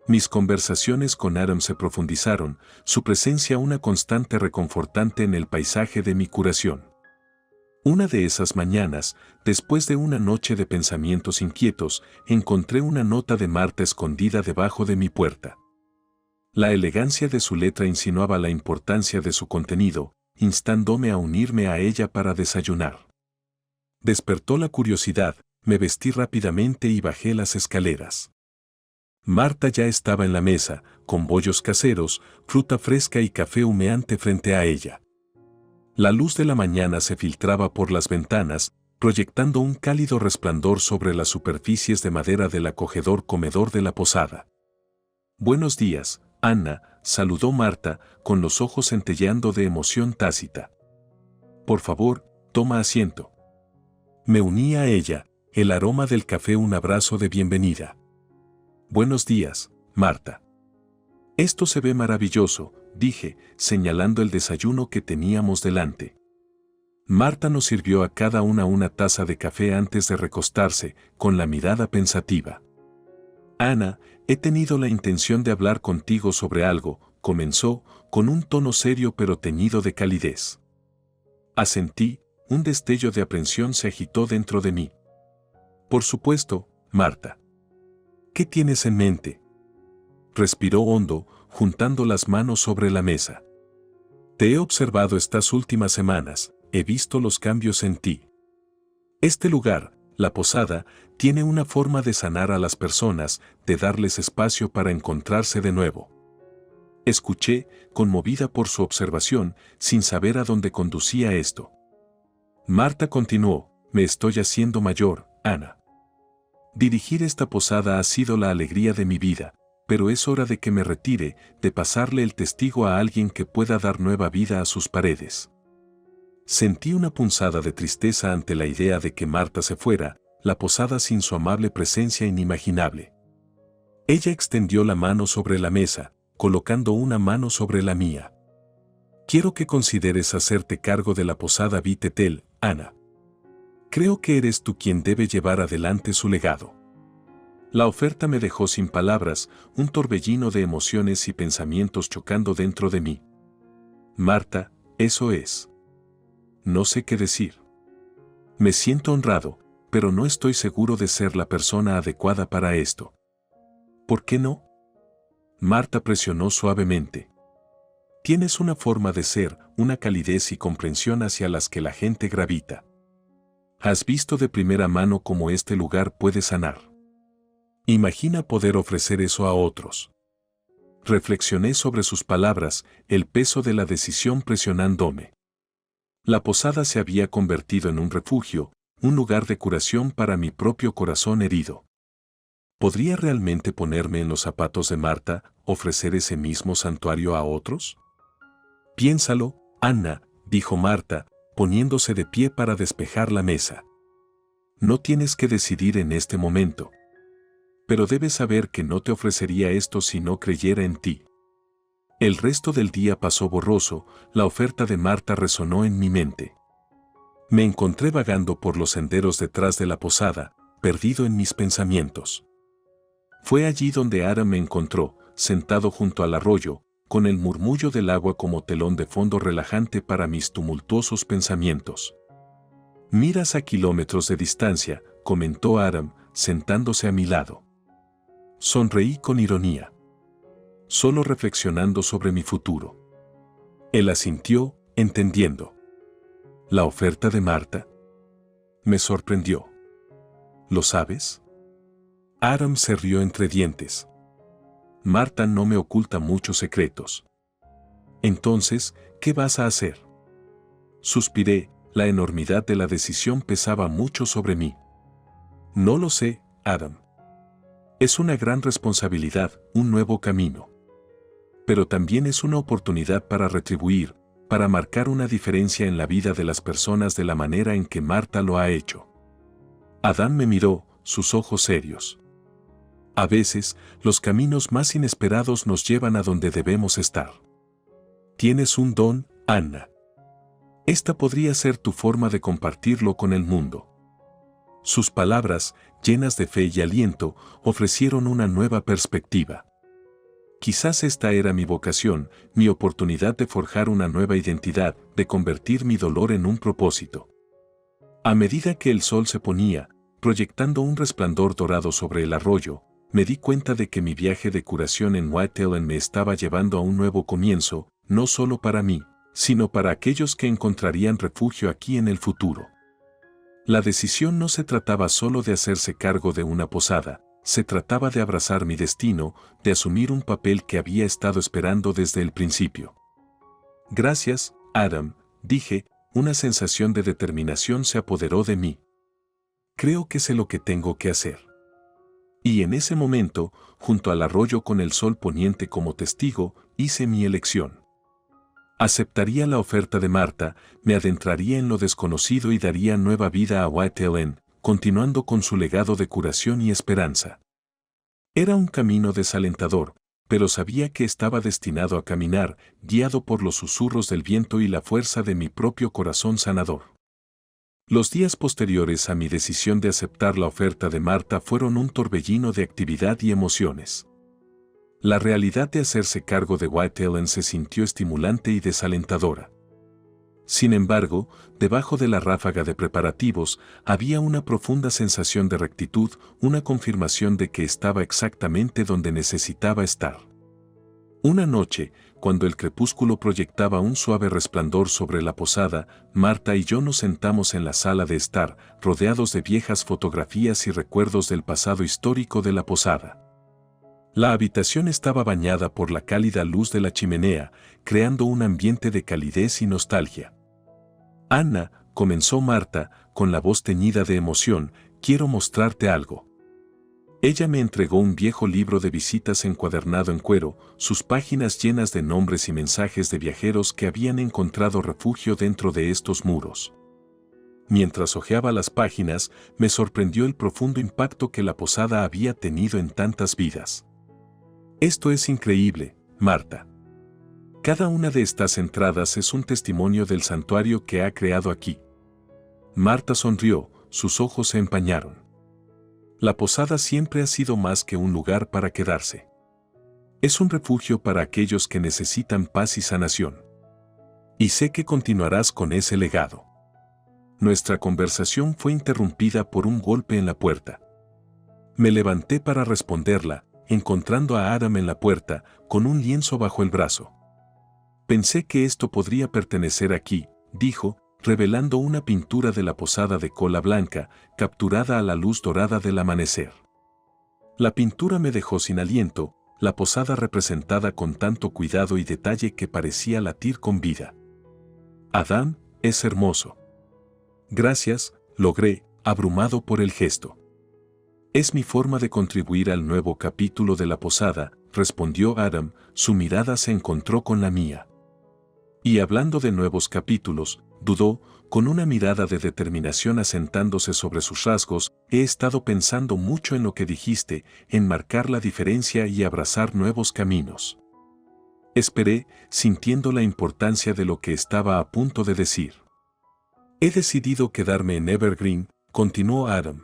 Mis conversaciones con Adam se profundizaron, su presencia una constante reconfortante en el paisaje de mi curación. Una de esas mañanas, después de una noche de pensamientos inquietos, encontré una nota de Marta escondida debajo de mi puerta. La elegancia de su letra insinuaba la importancia de su contenido, instándome a unirme a ella para desayunar. Despertó la curiosidad, me vestí rápidamente y bajé las escaleras. Marta ya estaba en la mesa, con bollos caseros, fruta fresca y café humeante frente a ella. La luz de la mañana se filtraba por las ventanas, proyectando un cálido resplandor sobre las superficies de madera del acogedor comedor de la posada. «Buenos días, Ana», saludó Marta, con los ojos centelleando de emoción tácita. «Por favor, toma asiento». Me uní a ella, el aroma del café un abrazo de bienvenida. «Buenos días, Marta». «Esto se ve maravilloso», dije, señalando el desayuno que teníamos delante. Marta nos sirvió a cada una taza de café antes de recostarse, con la mirada pensativa. «Ana, he tenido la intención de hablar contigo sobre algo», comenzó, con un tono serio pero teñido de calidez. Asentí, un destello de aprensión se agitó dentro de mí. «Por supuesto, Marta». «¿Qué tienes en mente?». Respiró hondo, juntando las manos sobre la mesa. «Te he observado estas últimas semanas, he visto los cambios en ti. Este lugar, la posada, tiene una forma de sanar a las personas, de darles espacio para encontrarse de nuevo». Escuché, conmovida por su observación, sin saber a dónde conducía esto. Marta continuó: «Me estoy haciendo mayor, Ana. Dirigir esta posada ha sido la alegría de mi vida, pero es hora de que me retire, de pasarle el testigo a alguien que pueda dar nueva vida a sus paredes». Sentí una punzada de tristeza ante la idea de que Marta se fuera, la posada sin su amable presencia inimaginable. Ella extendió la mano sobre la mesa, colocando una mano sobre la mía. «Quiero que consideres hacerte cargo de la posada Whitetail, Ana. Creo que eres tú quien debe llevar adelante su legado». La oferta me dejó sin palabras, un torbellino de emociones y pensamientos chocando dentro de mí. «Marta, eso es. No sé qué decir. Me siento honrado, pero no estoy seguro de ser la persona adecuada para esto». «¿Por qué no?». Marta presionó suavemente. «Tienes una forma de ser, una calidez y comprensión hacia las que la gente gravita. Has visto de primera mano cómo este lugar puede sanar. Imagina poder ofrecer eso a otros». Reflexioné sobre sus palabras, el peso de la decisión presionándome. La posada se había convertido en un refugio, un lugar de curación para mi propio corazón herido. ¿Podría realmente ponerme en los zapatos de Marta, ofrecer ese mismo santuario a otros? Piénsalo, Anna, dijo Marta, poniéndose de pie para despejar la mesa. No tienes que decidir en este momento. Pero debes saber que no te ofrecería esto si no creyera en ti. El resto del día pasó borroso, la oferta de Marta resonó en mi mente. Me encontré vagando por los senderos detrás de la posada, perdido en mis pensamientos. Fue allí donde Adam me encontró, sentado junto al arroyo, con el murmullo del agua como telón de fondo relajante para mis tumultuosos pensamientos. «Miras a kilómetros de distancia», comentó Adam, sentándose a mi lado. Sonreí con ironía. Solo reflexionando sobre mi futuro. Él asintió, entendiendo. ¿La oferta de Marta? Me sorprendió. ¿Lo sabes? Adam se rió entre dientes. Marta no me oculta muchos secretos. Entonces, ¿qué vas a hacer? Suspiré, la enormidad de la decisión pesaba mucho sobre mí. No lo sé, Adam. Es una gran responsabilidad, un nuevo camino. Pero también es una oportunidad para retribuir, para marcar una diferencia en la vida de las personas de la manera en que Marta lo ha hecho. Adam me miró, sus ojos serios. A veces, los caminos más inesperados nos llevan a donde debemos estar. Tienes un don, Anna. Esta podría ser tu forma de compartirlo con el mundo. Sus palabras, llenas de fe y aliento, ofrecieron una nueva perspectiva. Quizás esta era mi vocación, mi oportunidad de forjar una nueva identidad, de convertir mi dolor en un propósito. A medida que el sol se ponía, proyectando un resplandor dorado sobre el arroyo, me di cuenta de que mi viaje de curación en White Ellen me estaba llevando a un nuevo comienzo, no solo para mí, sino para aquellos que encontrarían refugio aquí en el futuro. La decisión no se trataba solo de hacerse cargo de una posada, se trataba de abrazar mi destino, de asumir un papel que había estado esperando desde el principio. Gracias, Adam, dije, una sensación de determinación se apoderó de mí. Creo que sé lo que tengo que hacer. Y en ese momento, junto al arroyo con el sol poniente como testigo, hice mi elección. Aceptaría la oferta de Marta, me adentraría en lo desconocido y daría nueva vida a White Ellen, continuando con su legado de curación y esperanza. Era un camino desalentador, pero sabía que estaba destinado a caminar, guiado por los susurros del viento y la fuerza de mi propio corazón sanador. Los días posteriores a mi decisión de aceptar la oferta de Marta fueron un torbellino de actividad y emociones. La realidad de hacerse cargo de White Ellen se sintió estimulante y desalentadora. Sin embargo, debajo de la ráfaga de preparativos, había una profunda sensación de rectitud, una confirmación de que estaba exactamente donde necesitaba estar. Una noche, cuando el crepúsculo proyectaba un suave resplandor sobre la posada, Marta y yo nos sentamos en la sala de estar, rodeados de viejas fotografías y recuerdos del pasado histórico de la posada. La habitación estaba bañada por la cálida luz de la chimenea, creando un ambiente de calidez y nostalgia. Anna, comenzó Marta, con la voz teñida de emoción, quiero mostrarte algo. Ella me entregó un viejo libro de visitas encuadernado en cuero, sus páginas llenas de nombres y mensajes de viajeros que habían encontrado refugio dentro de estos muros. Mientras hojeaba las páginas, me sorprendió el profundo impacto que la posada había tenido en tantas vidas. Esto es increíble, Marta. Cada una de estas entradas es un testimonio del santuario que ha creado aquí. Marta sonrió, sus ojos se empañaron. La posada siempre ha sido más que un lugar para quedarse. Es un refugio para aquellos que necesitan paz y sanación. Y sé que continuarás con ese legado. Nuestra conversación fue interrumpida por un golpe en la puerta. Me levanté para responderla, encontrando a Adam en la puerta, con un lienzo bajo el brazo. Pensé que esto podría pertenecer aquí, dijo, revelando una pintura de la posada de cola blanca, capturada a la luz dorada del amanecer. La pintura me dejó sin aliento, la posada representada con tanto cuidado y detalle que parecía latir con vida. Adam, es hermoso. Gracias, logré, abrumado por el gesto. Es mi forma de contribuir al nuevo capítulo de la posada, respondió Adam, su mirada se encontró con la mía. Y hablando de nuevos capítulos, dudó, con una mirada de determinación asentándose sobre sus rasgos, he estado pensando mucho en lo que dijiste, en marcar la diferencia y abrazar nuevos caminos. Esperé, sintiendo la importancia de lo que estaba a punto de decir. He decidido quedarme en Evergreen, continuó Adam.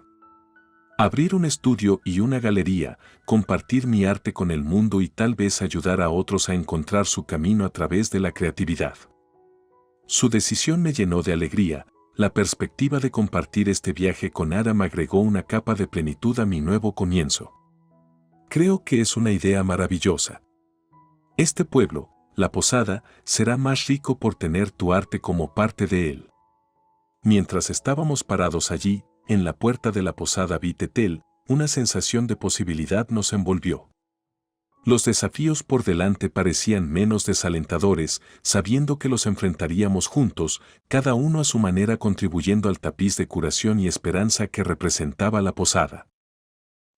Abrir un estudio y una galería, compartir mi arte con el mundo y tal vez ayudar a otros a encontrar su camino a través de la creatividad. Su decisión me llenó de alegría, la perspectiva de compartir este viaje con Adam agregó una capa de plenitud a mi nuevo comienzo. Creo que es una idea maravillosa. Este pueblo, la posada, será más rico por tener tu arte como parte de él. Mientras estábamos parados allí, en la puerta de la posada Vitetel, una sensación de posibilidad nos envolvió. Los desafíos por delante parecían menos desalentadores, sabiendo que los enfrentaríamos juntos, cada uno a su manera contribuyendo al tapiz de curación y esperanza que representaba la posada.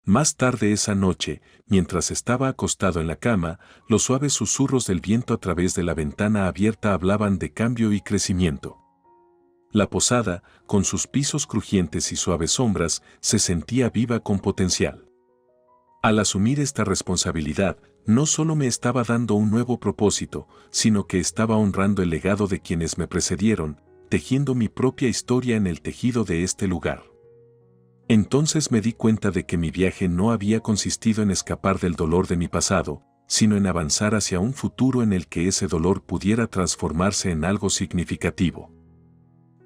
Más tarde esa noche, mientras estaba acostado en la cama, los suaves susurros del viento a través de la ventana abierta hablaban de cambio y crecimiento. La posada, con sus pisos crujientes y suaves sombras, se sentía viva con potencial. Al asumir esta responsabilidad, no solo me estaba dando un nuevo propósito, sino que estaba honrando el legado de quienes me precedieron, tejiendo mi propia historia en el tejido de este lugar. Entonces me di cuenta de que mi viaje no había consistido en escapar del dolor de mi pasado, sino en avanzar hacia un futuro en el que ese dolor pudiera transformarse en algo significativo.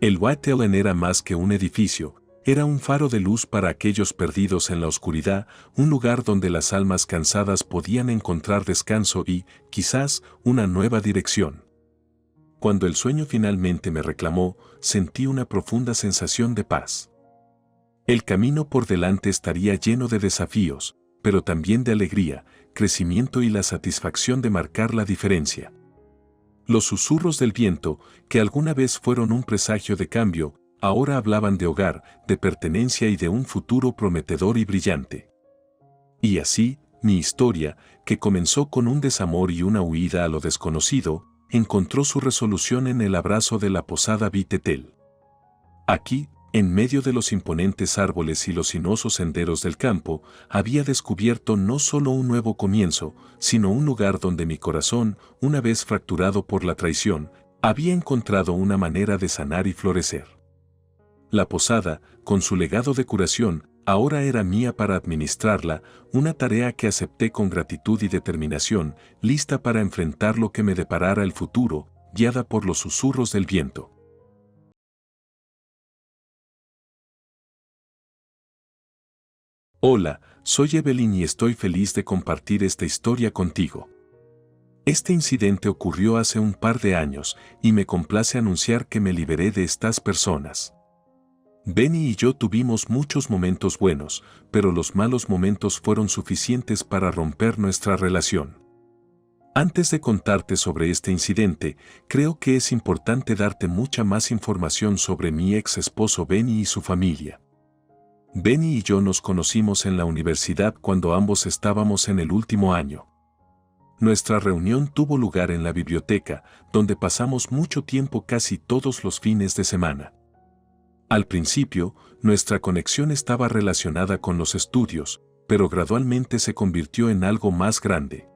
El White Ellen era más que un edificio, era un faro de luz para aquellos perdidos en la oscuridad, un lugar donde las almas cansadas podían encontrar descanso y, quizás, una nueva dirección. Cuando el sueño finalmente me reclamó, sentí una profunda sensación de paz. El camino por delante estaría lleno de desafíos, pero también de alegría, crecimiento y la satisfacción de marcar la diferencia. Los susurros del viento, que alguna vez fueron un presagio de cambio, ahora hablaban de hogar, de pertenencia y de un futuro prometedor y brillante. Y así, mi historia, que comenzó con un desamor y una huida a lo desconocido, encontró su resolución en el abrazo de la posada Vitetel. Aquí, en medio de los imponentes árboles y los sinuosos senderos del campo, había descubierto no solo un nuevo comienzo, sino un lugar donde mi corazón, una vez fracturado por la traición, había encontrado una manera de sanar y florecer. La posada, con su legado de curación, ahora era mía para administrarla, una tarea que acepté con gratitud y determinación, lista para enfrentar lo que me deparara el futuro, guiada por los susurros del viento. Hola, soy Evelyn y estoy feliz de compartir esta historia contigo. Este incidente ocurrió hace un par de años y me complace anunciar que me liberé de estas personas. Benny y yo tuvimos muchos momentos buenos, pero los malos momentos fueron suficientes para romper nuestra relación. Antes de contarte sobre este incidente, creo que es importante darte mucha más información sobre mi ex esposo Benny y su familia. Benny y yo nos conocimos en la universidad cuando ambos estábamos en el último año. Nuestra reunión tuvo lugar en la biblioteca, donde pasamos mucho tiempo casi todos los fines de semana. Al principio, nuestra conexión estaba relacionada con los estudios, pero gradualmente se convirtió en algo más grande.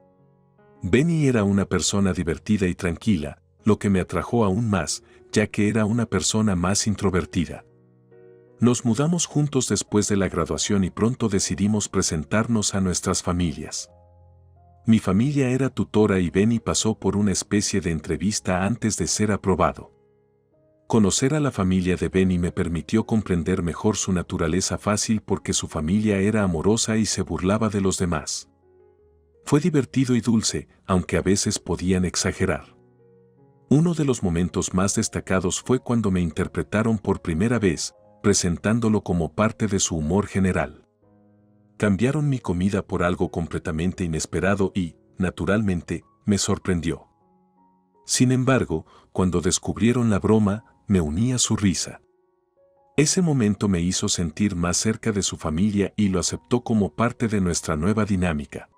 Benny era una persona divertida y tranquila, lo que me atrajo aún más, ya que era una persona más introvertida. Nos mudamos juntos después de la graduación y pronto decidimos presentarnos a nuestras familias. Mi familia era tutora y Benny pasó por una especie de entrevista antes de ser aprobado. Conocer a la familia de Benny me permitió comprender mejor su naturaleza fácil porque su familia era amorosa y se burlaba de los demás. Fue divertido y dulce, aunque a veces podían exagerar. Uno de los momentos más destacados fue cuando me interpretaron por primera vez, presentándolo como parte de su humor general. Cambiaron mi comida por algo completamente inesperado y, naturalmente, me sorprendió. Sin embargo, cuando descubrieron la broma, me uní a su risa. Ese momento me hizo sentir más cerca de su familia y lo aceptó como parte de nuestra nueva dinámica.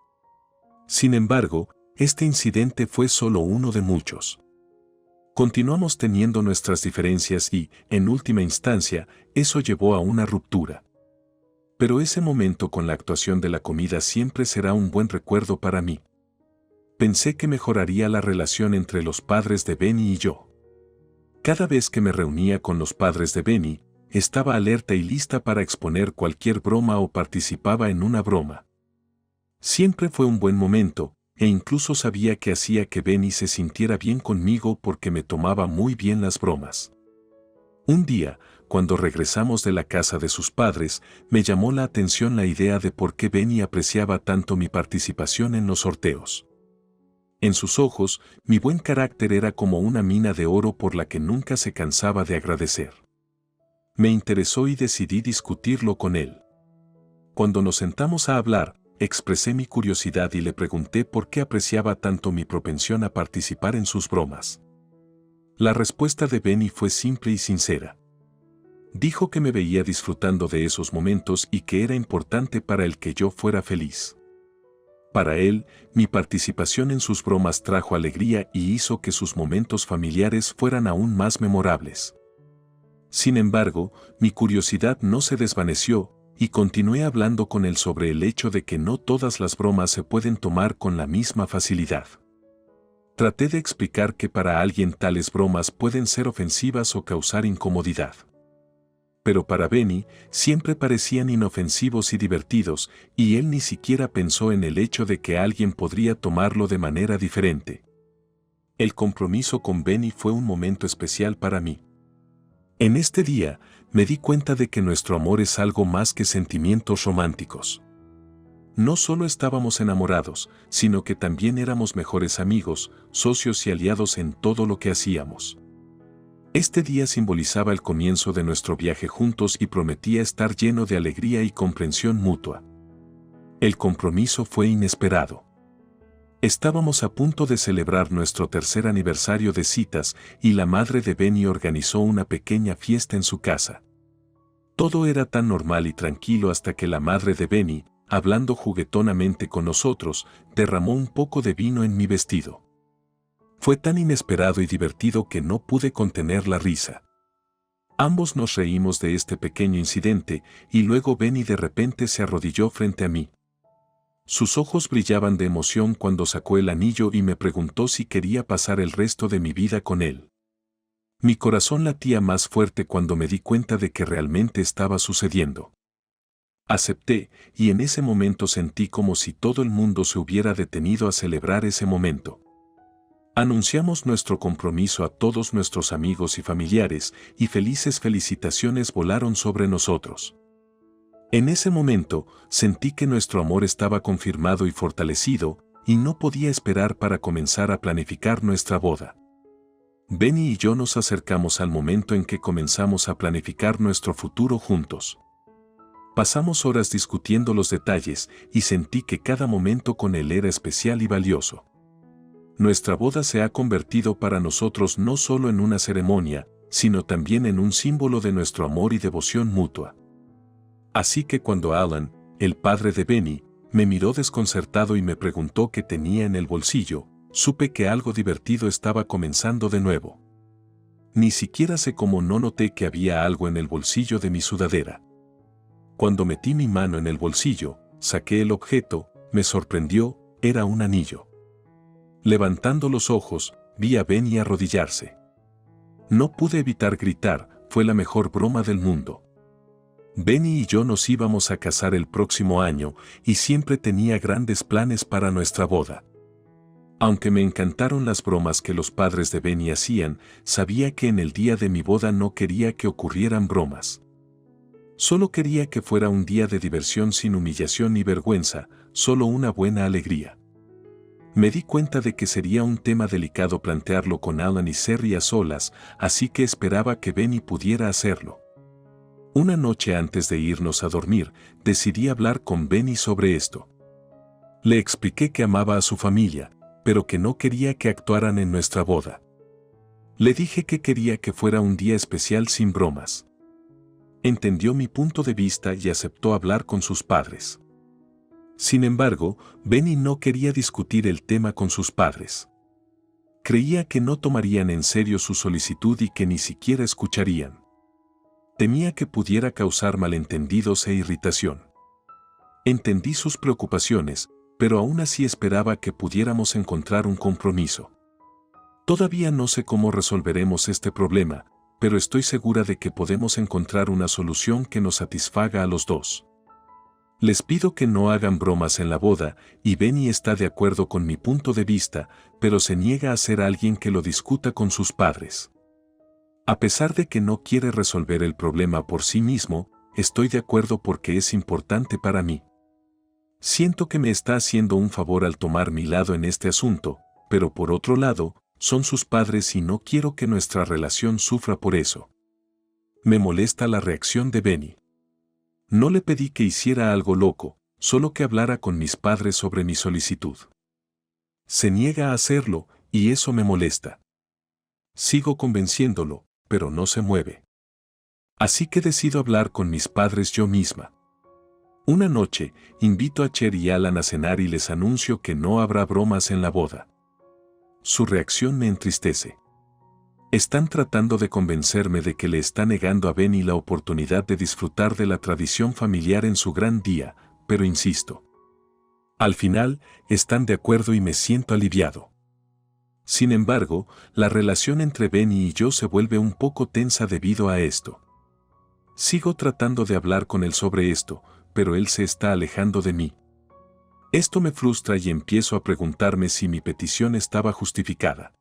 Sin embargo, este incidente fue solo uno de muchos. Continuamos teniendo nuestras diferencias y, en última instancia, eso llevó a una ruptura. Pero ese momento con la actuación de la comida siempre será un buen recuerdo para mí. Pensé que mejoraría la relación entre los padres de Benny y yo. Cada vez que me reunía con los padres de Benny, estaba alerta y lista para exponer cualquier broma o participaba en una broma. Siempre fue un buen momento, e incluso sabía que hacía que Benny se sintiera bien conmigo porque me tomaba muy bien las bromas. Un día, cuando regresamos de la casa de sus padres, me llamó la atención la idea de por qué Benny apreciaba tanto mi participación en los sorteos. En sus ojos, mi buen carácter era como una mina de oro por la que nunca se cansaba de agradecer. Me interesó y decidí discutirlo con él. Cuando nos sentamos a hablar, expresé mi curiosidad y le pregunté por qué apreciaba tanto mi propensión a participar en sus bromas. La respuesta de Benny fue simple y sincera. Dijo que me veía disfrutando de esos momentos y que era importante para él que yo fuera feliz. Para él, mi participación en sus bromas trajo alegría y hizo que sus momentos familiares fueran aún más memorables. Sin embargo, mi curiosidad no se desvaneció, y continué hablando con él sobre el hecho de que no todas las bromas se pueden tomar con la misma facilidad. Traté de explicar que para alguien tales bromas pueden ser ofensivas o causar incomodidad. Pero para Benny, siempre parecían inofensivos y divertidos, y él ni siquiera pensó en el hecho de que alguien podría tomarlo de manera diferente. El compromiso con Benny fue un momento especial para mí. En este día, me di cuenta de que nuestro amor es algo más que sentimientos románticos. No solo estábamos enamorados, sino que también éramos mejores amigos, socios y aliados en todo lo que hacíamos. Este día simbolizaba el comienzo de nuestro viaje juntos y prometía estar lleno de alegría y comprensión mutua. El compromiso fue inesperado. Estábamos a punto de celebrar nuestro tercer aniversario de citas y la madre de Benny organizó una pequeña fiesta en su casa. Todo era tan normal y tranquilo hasta que la madre de Benny, hablando juguetonamente con nosotros, derramó un poco de vino en mi vestido. Fue tan inesperado y divertido que no pude contener la risa. Ambos nos reímos de este pequeño incidente y luego Benny de repente se arrodilló frente a mí. Sus ojos brillaban de emoción cuando sacó el anillo y me preguntó si quería pasar el resto de mi vida con él. Mi corazón latía más fuerte cuando me di cuenta de que realmente estaba sucediendo. Acepté, y en ese momento sentí como si todo el mundo se hubiera detenido a celebrar ese momento. Anunciamos nuestro compromiso a todos nuestros amigos y familiares, y felices felicitaciones volaron sobre nosotros. En ese momento, sentí que nuestro amor estaba confirmado y fortalecido, y no podía esperar para comenzar a planificar nuestra boda. Benny y yo nos acercamos al momento en que comenzamos a planificar nuestro futuro juntos. Pasamos horas discutiendo los detalles, y sentí que cada momento con él era especial y valioso. Nuestra boda se ha convertido para nosotros no solo en una ceremonia, sino también en un símbolo de nuestro amor y devoción mutua. Así que cuando Alan, el padre de Benny, me miró desconcertado y me preguntó qué tenía en el bolsillo, supe que algo divertido estaba comenzando de nuevo. Ni siquiera sé cómo no noté que había algo en el bolsillo de mi sudadera. Cuando metí mi mano en el bolsillo, saqué el objeto, me sorprendió, era un anillo. Levantando los ojos, vi a Benny arrodillarse. No pude evitar gritar, fue la mejor broma del mundo. Benny y yo nos íbamos a casar el próximo año y siempre tenía grandes planes para nuestra boda. Aunque me encantaron las bromas que los padres de Benny hacían, sabía que en el día de mi boda no quería que ocurrieran bromas. Solo quería que fuera un día de diversión sin humillación ni vergüenza, solo una buena alegría. Me di cuenta de que sería un tema delicado plantearlo con Alan y Sherry a solas, así que esperaba que Benny pudiera hacerlo. Una noche antes de irnos a dormir, decidí hablar con Benny sobre esto. Le expliqué que amaba a su familia, pero que no quería que actuaran en nuestra boda. Le dije que quería que fuera un día especial sin bromas. Entendió mi punto de vista y aceptó hablar con sus padres. Sin embargo, Benny no quería discutir el tema con sus padres. Creía que no tomarían en serio su solicitud y que ni siquiera escucharían. Temía que pudiera causar malentendidos e irritación. Entendí sus preocupaciones, pero aún así esperaba que pudiéramos encontrar un compromiso. Todavía no sé cómo resolveremos este problema, pero estoy segura de que podemos encontrar una solución que nos satisfaga a los dos. Les pido que no hagan bromas en la boda, y Benny está de acuerdo con mi punto de vista, pero se niega a ser alguien que lo discuta con sus padres. A pesar de que no quiere resolver el problema por sí mismo, estoy de acuerdo porque es importante para mí. Siento que me está haciendo un favor al tomar mi lado en este asunto, pero por otro lado, son sus padres y no quiero que nuestra relación sufra por eso. Me molesta la reacción de Benny. No le pedí que hiciera algo loco, solo que hablara con mis padres sobre mi solicitud. Se niega a hacerlo, y eso me molesta. Sigo convenciéndolo, pero no se mueve. Así que decido hablar con mis padres yo misma. Una noche, invito a Cher y Alan a cenar y les anuncio que no habrá bromas en la boda. Su reacción me entristece. Están tratando de convencerme de que le está negando a Benny la oportunidad de disfrutar de la tradición familiar en su gran día, pero insisto. Al final, están de acuerdo y me siento aliviado. Sin embargo, la relación entre Benny y yo se vuelve un poco tensa debido a esto. Sigo tratando de hablar con él sobre esto, pero él se está alejando de mí. Esto me frustra y empiezo a preguntarme si mi petición estaba justificada.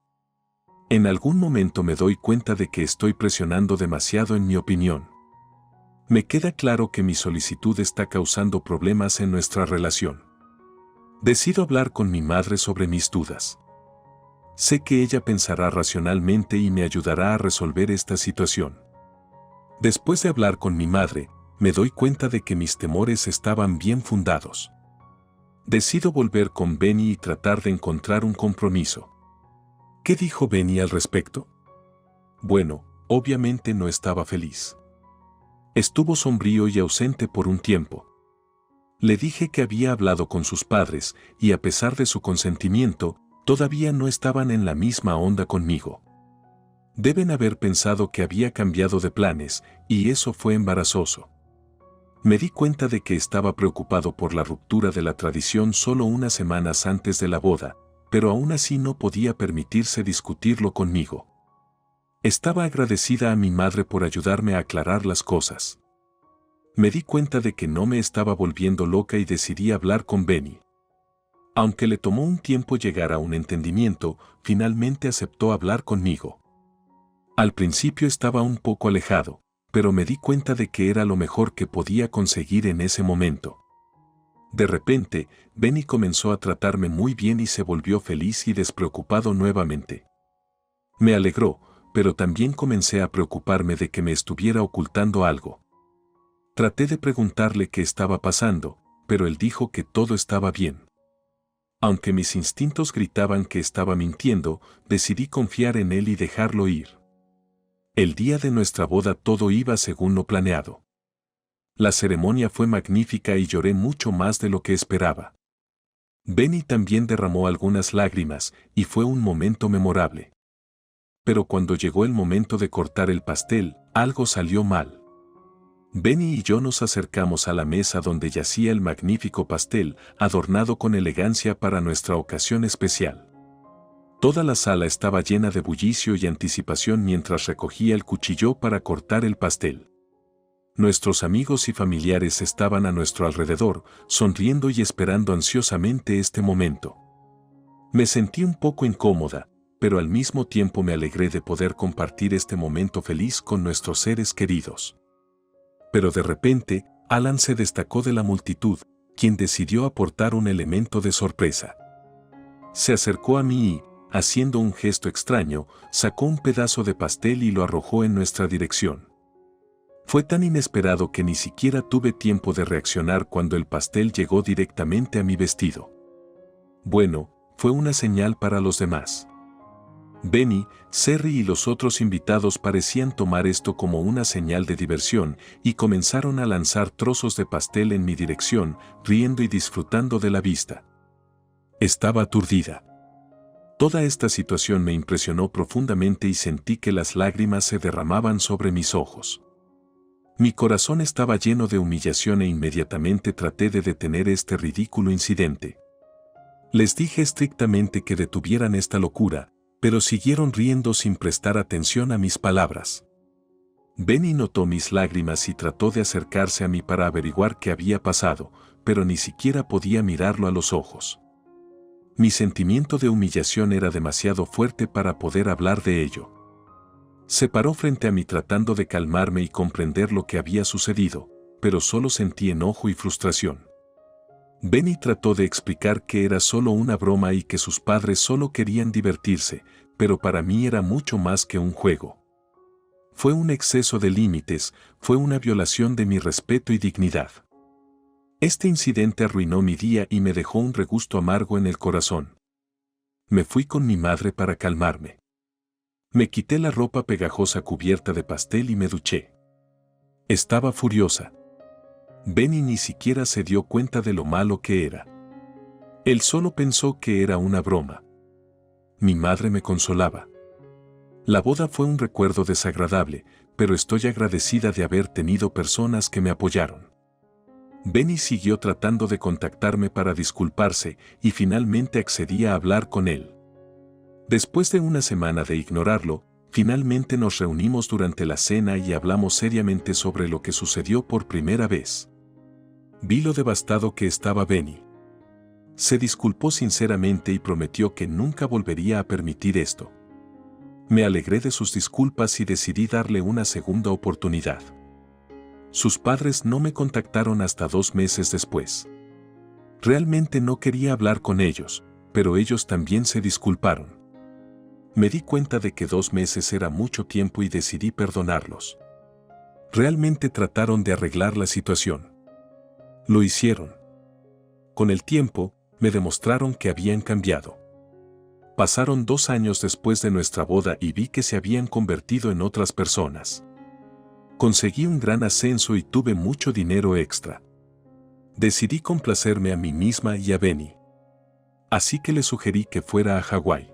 En algún momento me doy cuenta de que estoy presionando demasiado en mi opinión. Me queda claro que mi solicitud está causando problemas en nuestra relación. Decido hablar con mi madre sobre mis dudas. Sé que ella pensará racionalmente y me ayudará a resolver esta situación. Después de hablar con mi madre, me doy cuenta de que mis temores estaban bien fundados. Decido volver con Benny y tratar de encontrar un compromiso. ¿Qué dijo Benny al respecto? Bueno, obviamente no estaba feliz. Estuvo sombrío y ausente por un tiempo. Le dije que había hablado con sus padres y a pesar de su consentimiento, todavía no estaban en la misma onda conmigo. Deben haber pensado que había cambiado de planes y eso fue embarazoso. Me di cuenta de que estaba preocupado por la ruptura de la tradición solo unas semanas antes de la boda, pero aún así no podía permitirse discutirlo conmigo. Estaba agradecida a mi madre por ayudarme a aclarar las cosas. Me di cuenta de que no me estaba volviendo loca y decidí hablar con Benny. Aunque le tomó un tiempo llegar a un entendimiento, finalmente aceptó hablar conmigo. Al principio estaba un poco alejado, pero me di cuenta de que era lo mejor que podía conseguir en ese momento. De repente, Benny comenzó a tratarme muy bien y se volvió feliz y despreocupado nuevamente. Me alegró, pero también comencé a preocuparme de que me estuviera ocultando algo. Traté de preguntarle qué estaba pasando, pero él dijo que todo estaba bien. Aunque mis instintos gritaban que estaba mintiendo, decidí confiar en él y dejarlo ir. El día de nuestra boda todo iba según lo planeado. La ceremonia fue magnífica y lloré mucho más de lo que esperaba. Benny también derramó algunas lágrimas y fue un momento memorable. Pero cuando llegó el momento de cortar el pastel, algo salió mal. Benny y yo nos acercamos a la mesa donde yacía el magnífico pastel, adornado con elegancia para nuestra ocasión especial. Toda la sala estaba llena de bullicio y anticipación mientras recogía el cuchillo para cortar el pastel. Nuestros amigos y familiares estaban a nuestro alrededor, sonriendo y esperando ansiosamente este momento. Me sentí un poco incómoda, pero al mismo tiempo me alegré de poder compartir este momento feliz con nuestros seres queridos. Pero de repente, Alan se destacó de la multitud, quien decidió aportar un elemento de sorpresa. Se acercó a mí y, haciendo un gesto extraño, sacó un pedazo de pastel y lo arrojó en nuestra dirección. Fue tan inesperado que ni siquiera tuve tiempo de reaccionar cuando el pastel llegó directamente a mi vestido. Bueno, fue una señal para los demás. Benny, Serry y los otros invitados parecían tomar esto como una señal de diversión y comenzaron a lanzar trozos de pastel en mi dirección, riendo y disfrutando de la vista. Estaba aturdida. Toda esta situación me impresionó profundamente y sentí que las lágrimas se derramaban sobre mis ojos. Mi corazón estaba lleno de humillación e inmediatamente traté de detener este ridículo incidente. Les dije estrictamente que detuvieran esta locura, pero siguieron riendo sin prestar atención a mis palabras. Benny notó mis lágrimas y trató de acercarse a mí para averiguar qué había pasado, pero ni siquiera podía mirarlo a los ojos. Mi sentimiento de humillación era demasiado fuerte para poder hablar de ello. Se paró frente a mí tratando de calmarme y comprender lo que había sucedido, pero solo sentí enojo y frustración. Benny trató de explicar que era solo una broma y que sus padres solo querían divertirse, pero para mí era mucho más que un juego. Fue un exceso de límites, fue una violación de mi respeto y dignidad. Este incidente arruinó mi día y me dejó un regusto amargo en el corazón. Me fui con mi madre para calmarme. Me quité la ropa pegajosa cubierta de pastel y me duché. Estaba furiosa. Benny ni siquiera se dio cuenta de lo malo que era. Él solo pensó que era una broma. Mi madre me consolaba. La boda fue un recuerdo desagradable, pero estoy agradecida de haber tenido personas que me apoyaron. Benny siguió tratando de contactarme para disculparse y finalmente accedí a hablar con él. Después de una semana de ignorarlo, finalmente nos reunimos durante la cena y hablamos seriamente sobre lo que sucedió por primera vez. Vi lo devastado que estaba Benny. Se disculpó sinceramente y prometió que nunca volvería a permitir esto. Me alegré de sus disculpas y decidí darle una segunda oportunidad. Sus padres no me contactaron hasta 2 meses después. Realmente no quería hablar con ellos, pero ellos también se disculparon. Me di cuenta de que 2 meses era mucho tiempo y decidí perdonarlos. Realmente trataron de arreglar la situación. Lo hicieron. Con el tiempo, me demostraron que habían cambiado. Pasaron 2 años después de nuestra boda y vi que se habían convertido en otras personas. Conseguí un gran ascenso y tuve mucho dinero extra. Decidí complacerme a mí misma y a Benny. Así que le sugerí que fuera a Hawái.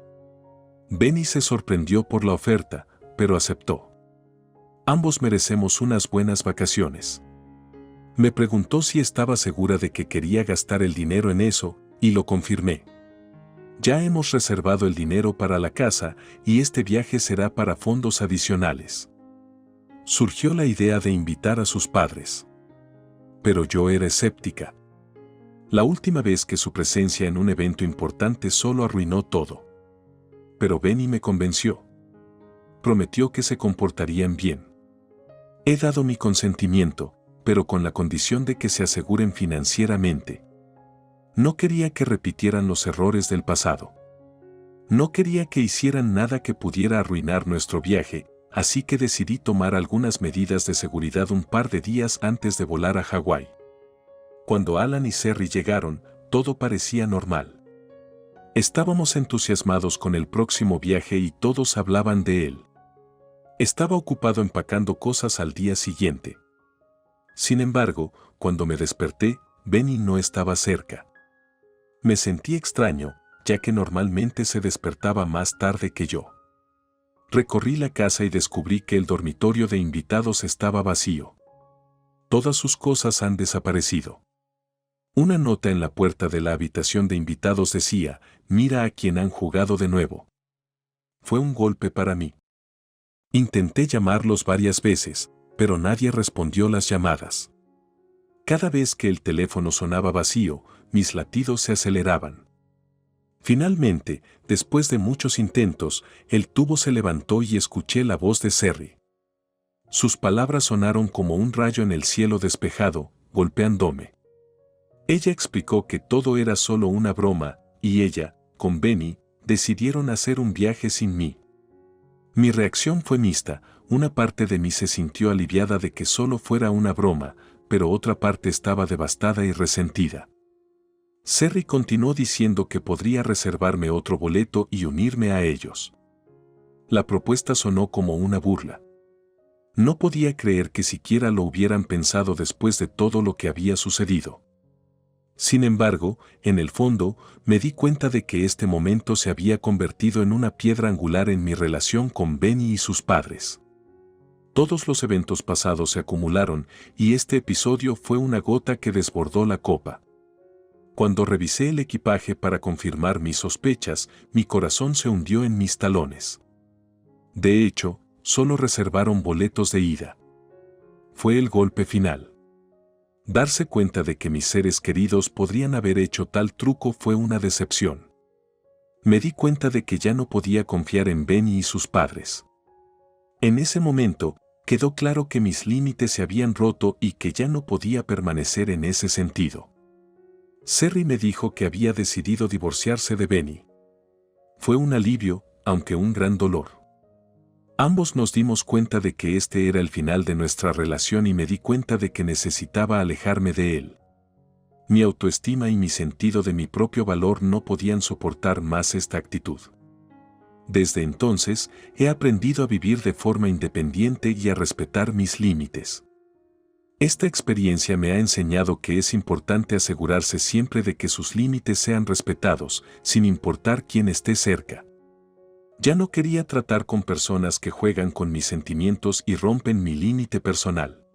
Benny se sorprendió por la oferta, pero aceptó. Ambos merecemos unas buenas vacaciones. Me preguntó si estaba segura de que quería gastar el dinero en eso, y lo confirmé. Ya hemos reservado el dinero para la casa y este viaje será para fondos adicionales. Surgió la idea de invitar a sus padres. Pero yo era escéptica. La última vez que su presencia en un evento importante solo arruinó todo. Pero Benny me convenció. Prometió que se comportarían bien. He dado mi consentimiento, pero con la condición de que se aseguren financieramente. No quería que repitieran los errores del pasado. No quería que hicieran nada que pudiera arruinar nuestro viaje, así que decidí tomar algunas medidas de seguridad un par de días antes de volar a Hawái. Cuando Alan y Serry llegaron, todo parecía normal. Estábamos entusiasmados con el próximo viaje y todos hablaban de él. Estaba ocupado empacando cosas al día siguiente. Sin embargo, cuando me desperté, Benny no estaba cerca. Me sentí extraño, ya que normalmente se despertaba más tarde que yo. Recorrí la casa y descubrí que el dormitorio de invitados estaba vacío. Todas sus cosas han desaparecido. Una nota en la puerta de la habitación de invitados decía: "Mira a quien han jugado de nuevo". Fue un golpe para mí. Intenté llamarlos varias veces, pero nadie respondió las llamadas. Cada vez que el teléfono sonaba vacío, mis latidos se aceleraban. Finalmente, después de muchos intentos, el tubo se levantó y escuché la voz de Serry. Sus palabras sonaron como un rayo en el cielo despejado, golpeándome. Ella explicó que todo era solo una broma, y ella, con Benny, decidieron hacer un viaje sin mí. Mi reacción fue mixta, una parte de mí se sintió aliviada de que solo fuera una broma, pero otra parte estaba devastada y resentida. Serry continuó diciendo que podría reservarme otro boleto y unirme a ellos. La propuesta sonó como una burla. No podía creer que siquiera lo hubieran pensado después de todo lo que había sucedido. Sin embargo, en el fondo, me di cuenta de que este momento se había convertido en una piedra angular en mi relación con Benny y sus padres. Todos los eventos pasados se acumularon y este episodio fue una gota que desbordó la copa. Cuando revisé el equipaje para confirmar mis sospechas, mi corazón se hundió en mis talones. De hecho, solo reservaron boletos de ida. Fue el golpe final. Darse cuenta de que mis seres queridos podrían haber hecho tal truco fue una decepción. Me di cuenta de que ya no podía confiar en Benny y sus padres. En ese momento, quedó claro que mis límites se habían roto y que ya no podía permanecer en ese sentido. Serry me dijo que había decidido divorciarse de Benny. Fue un alivio, aunque un gran dolor. Ambos nos dimos cuenta de que este era el final de nuestra relación y me di cuenta de que necesitaba alejarme de él. Mi autoestima y mi sentido de mi propio valor no podían soportar más esta actitud. Desde entonces, he aprendido a vivir de forma independiente y a respetar mis límites. Esta experiencia me ha enseñado que es importante asegurarse siempre de que sus límites sean respetados, sin importar quién esté cerca. Ya no quería tratar con personas que juegan con mis sentimientos y rompen mi límite personal.